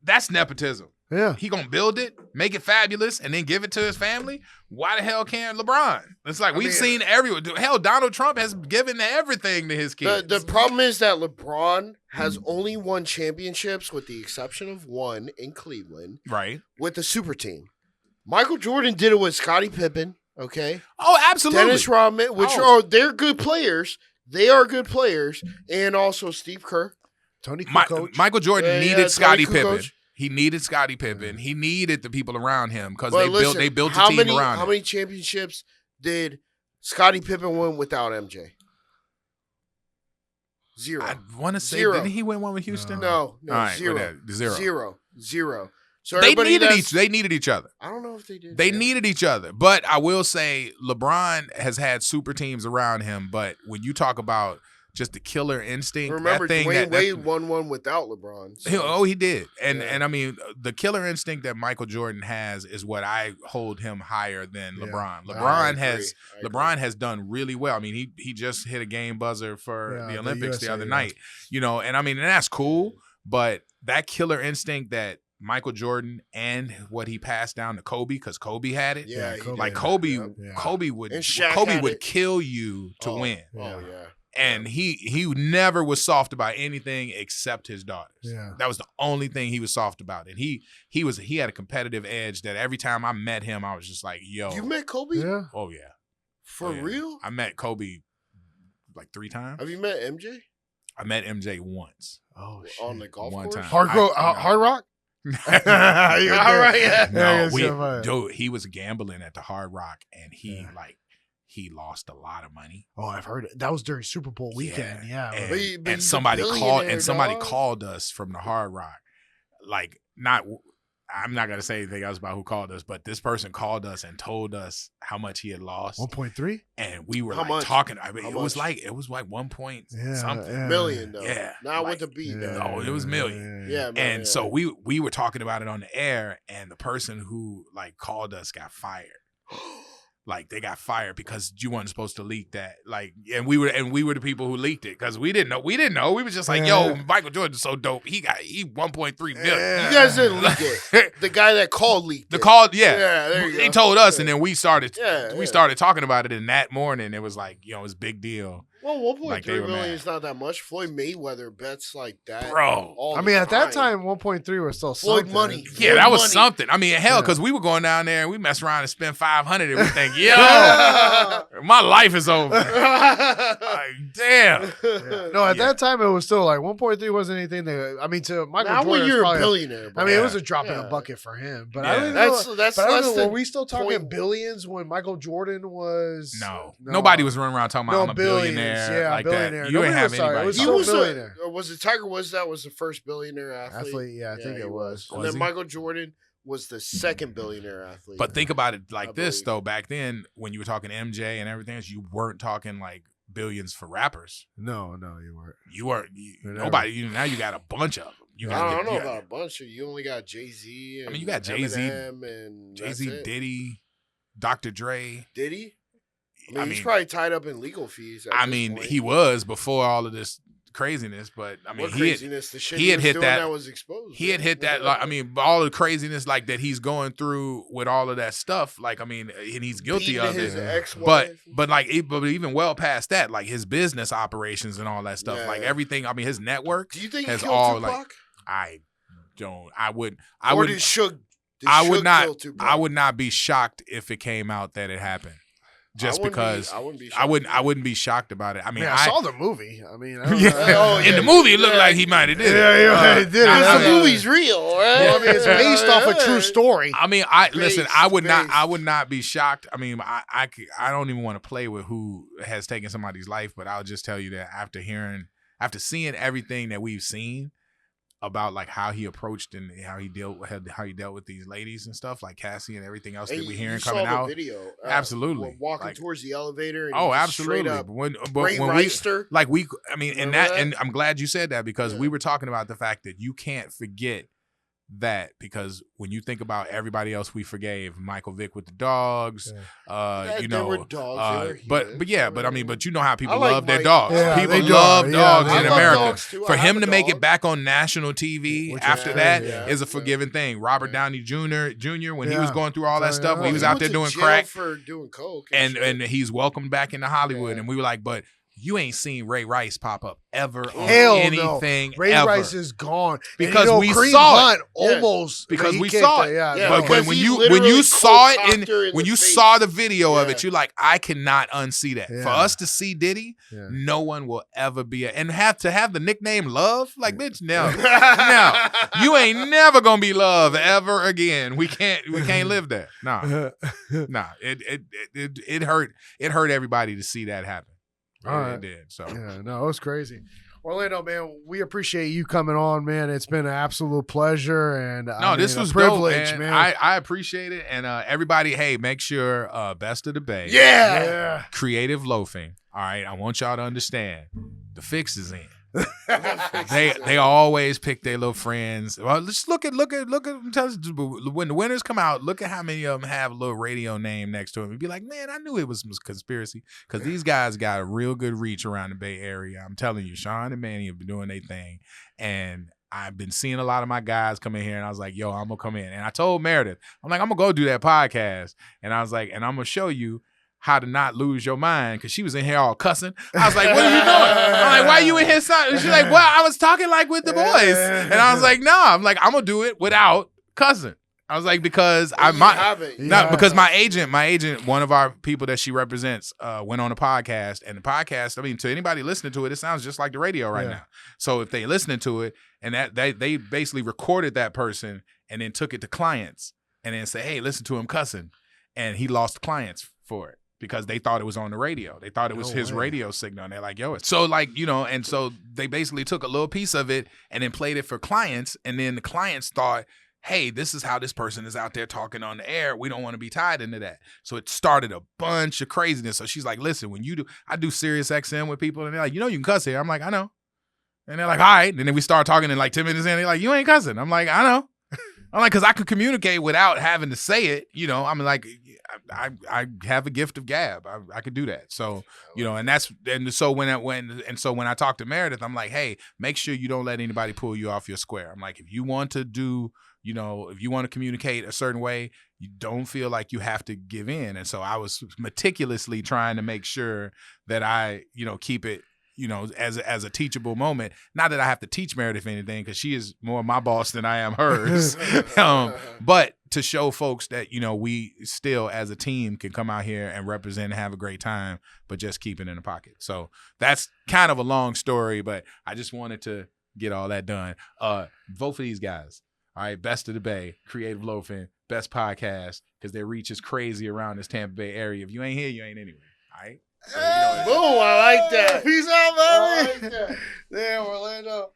that's nepotism. Yeah. He gonna build it, make it fabulous, and then give it to his family. Why the hell can't LeBron? It's like we've seen everyone. Hell, Donald Trump has given everything to his kids. The problem is that LeBron has only won championships with the exception of one in Cleveland. Right. With the super team. Michael Jordan did it with Scottie Pippen, okay? Oh, absolutely. Dennis Rodman, they're good players. They are good players. And also Steve Kerr. Tony Kukoc. Michael Jordan needed Scottie Pippen. He needed Scottie Pippen. He needed the people around him because they built a team around him. How many championships did Scottie Pippen win without MJ? 0. I want to say, 0. didn't he win one with Houston? No, All right, 0. Zero. 0. So They needed each other. I don't know if they did. They needed each other. But I will say LeBron has had super teams around him. But when you talk about just the killer instinct, Remember, that thing Dwayne Wade won one without LeBron. So. He did. And I mean, the killer instinct that Michael Jordan has is what I hold him higher than LeBron. LeBron has done really well. I mean, he just hit a game buzzer for the Olympics the other night. You know, and I mean, and that's cool. But that killer instinct that Michael Jordan and what he passed down to Kobe, because Kobe had it. Yeah, Kobe would kill you to win. Oh yeah. And he never was soft about anything except his daughters. Yeah. That was the only thing he was soft about. And he had a competitive edge that every time I met him, I was just like, yo. You met Kobe? Yeah. Oh yeah. For real? I met Kobe like 3 times. Have you met MJ? I met MJ once. Oh shit. On the golf One course? time. Hard Rock? All right, yeah. No, dude, he was gambling at the Hard Rock and he lost a lot of money. Oh, I've heard it. That was during Super Bowl weekend. Yeah. And somebody called us from the Hard Rock. Like, I'm not gonna say anything else about who called us, but this person called us and told us how much he had lost. 1.3, and we were talking. I mean, it was like 1 point something million though. Yeah, not with the beat. No, it was million. Yeah, and so we were talking about it on the air, and the person who called us got fired. Like they got fired because you weren't supposed to leak that. Like, and we were the people who leaked it because we didn't know. We was just like, yo, Michael Jordan's so dope. He 1.3 million. You guys didn't leak it. The guy that called leaked it. There you go. He told us, and then we started talking about it. And that morning, it was like, it's a big deal. Well, 1.3 million is not that much. Floyd Mayweather bets like that, bro. I mean, at that time, 1.3 was still something. Floyd money. Yeah, that was something. I mean, hell, because we were going down there and we messed around and spent $500 and we think, yo, my life is over. Like, damn. Yeah. No, at that time, it was still like 1.3 wasn't anything that, I mean, to Michael Jordan. When you're a billionaire, bro. I mean, it was a drop in a bucket for him. But I don't know. Were we still talking billions when Michael Jordan was? No. Nobody was running around talking about I'm a billionaire. Yeah, like billionaire. That. You ain't have anybody. He was a billionaire. Was it Tiger Woods that was the first billionaire athlete? Yeah, I think it was. And then Michael Jordan was the second billionaire athlete. But think about it like this, though. Back then, when you were talking MJ and everything else, you weren't talking like billions for rappers. No, you weren't. You weren't. Nobody. Now you got a bunch of them. I don't know about a bunch of. You only got Jay-Z. I mean, you got Jay-Z, Eminem and Jay-Z, Diddy, Dr. Dre. Did he? I mean, he's probably tied up in legal fees. I mean, he was before all of this craziness, but I mean, he had hit that was exposed. He had hit that. Like, I mean, all the craziness like that he's going through with all of that stuff. Like, I mean, and he's guilty of it. But even well past that, like his business operations and all that stuff, like everything. I mean, his network. Do you think has he killed all Tupac? like. I don't. I would. I would not. I would not be shocked if it came out that it happened. Just because I wouldn't be shocked about it. I mean, I saw the movie. I mean, in the movie, it looked like he might have did it. Yeah, he did. The movie's real, right? Well, I mean, it's based off a true story. I mean, I would not be shocked. I mean, I don't even want to play with who has taken somebody's life, but I'll just tell you that after seeing everything that we've seen about like how he approached and how he dealt with these ladies and stuff like Cassie and everything else that we're hearing coming out. Video, absolutely, walking towards the elevator. And absolutely. When and I'm glad you said that because we were talking about the fact that you can't forget that because when you think about everybody else we forgave, Michael Vick with the dogs, they were dogs, but I mean, but you know how people like love their dogs. Yeah, people love dogs in America. Dogs For him to make it back on national TV after that is a forgiven thing. Robert Downey Jr. when he was going through all that stuff, when he was out there doing crack for doing coke, and he's welcomed back into Hollywood, and we were like, but you ain't seen Ray Rice pop up ever on Hell anything. No. Ray ever. Rice is gone Because and, we Kareem saw Hunt it. almost Because he we kicked saw it. it. Yeah, But no. when you saw it when you saw the video of it, you're like, I cannot unsee that. For us to see Diddy, no one will ever be and have the nickname Love. Like, bitch, no, you ain't never gonna be Love ever again. We can't live that. Nah. It hurt everybody to see that happen. All right. It did. So yeah, no, it was crazy. Orlando, man, we appreciate you coming on, man. It's been an absolute pleasure, and this was a privilege, dope, man. I appreciate it, and everybody, hey, make sure Best of the Bay, Creative Loafing. All right, I want y'all to understand the fix is in. They always pick their little friends. Well, just look at tell us, when the winners come out, look at how many of them have a little radio name next to them. You'd be like, man, I knew it was conspiracy, because these guys got a real good reach around the Bay Area. I'm telling you, Sean and Manny have been doing their thing, and I've been seeing a lot of my guys come in here, and I was like, yo, I'm gonna come in, and I told Meredith, I'm like, I'm gonna go do that podcast, and I was like, and I'm gonna show you how to not lose your mind, because she was in here all cussing. I was like, what are you doing? I'm like, why you in here? She's like, well, I was talking like with the boys. And I was like, no, I'm like, I'm going to do it without cussing. I was like, because because my agent, one of our people that she represents, went on a podcast, and the podcast, I mean, to anybody listening to it, it sounds just like the radio right now. So if they listening to it, and that they basically recorded that person and then took it to clients and then say, hey, listen to him cussing. And he lost clients for it, because they thought it was on the radio. They thought it was his radio signal. And they're like, yo. So, like, and so they basically took a little piece of it and then played it for clients. And then the clients thought, hey, this is how this person is out there talking on the air. We don't want to be tied into that. So it started a bunch of craziness. So she's like, listen, I do Sirius XM with people, and they're like, you can cuss here. I'm like, I know. And they're like, all right. And then we start talking in like 10 minutes, and they're like, you ain't cussing. I'm like, I know. I'm like, because I could communicate without having to say it. I'm like, I have a gift of gab. I could do that. So, so when I talk to Meredith, I'm like, hey, make sure you don't let anybody pull you off your square. I'm like, if you want to do, if you want to communicate a certain way, you don't feel like you have to give in. And so I was meticulously trying to make sure that I, keep it, as a teachable moment. Not that I have to teach Meredith anything, because she is more my boss than I am hers. But to show folks that, we still as a team can come out here and represent and have a great time, but just keep it in the pocket. So that's kind of a long story, but I just wanted to get all that done. Vote for these guys. All right, Best of the Bay, Creative Loafing, best podcast, because their reach is crazy around this Tampa Bay area. If you ain't here, you ain't anywhere. All right? So, boom, I like that. Peace out, baby. I like that. Damn, Orlando.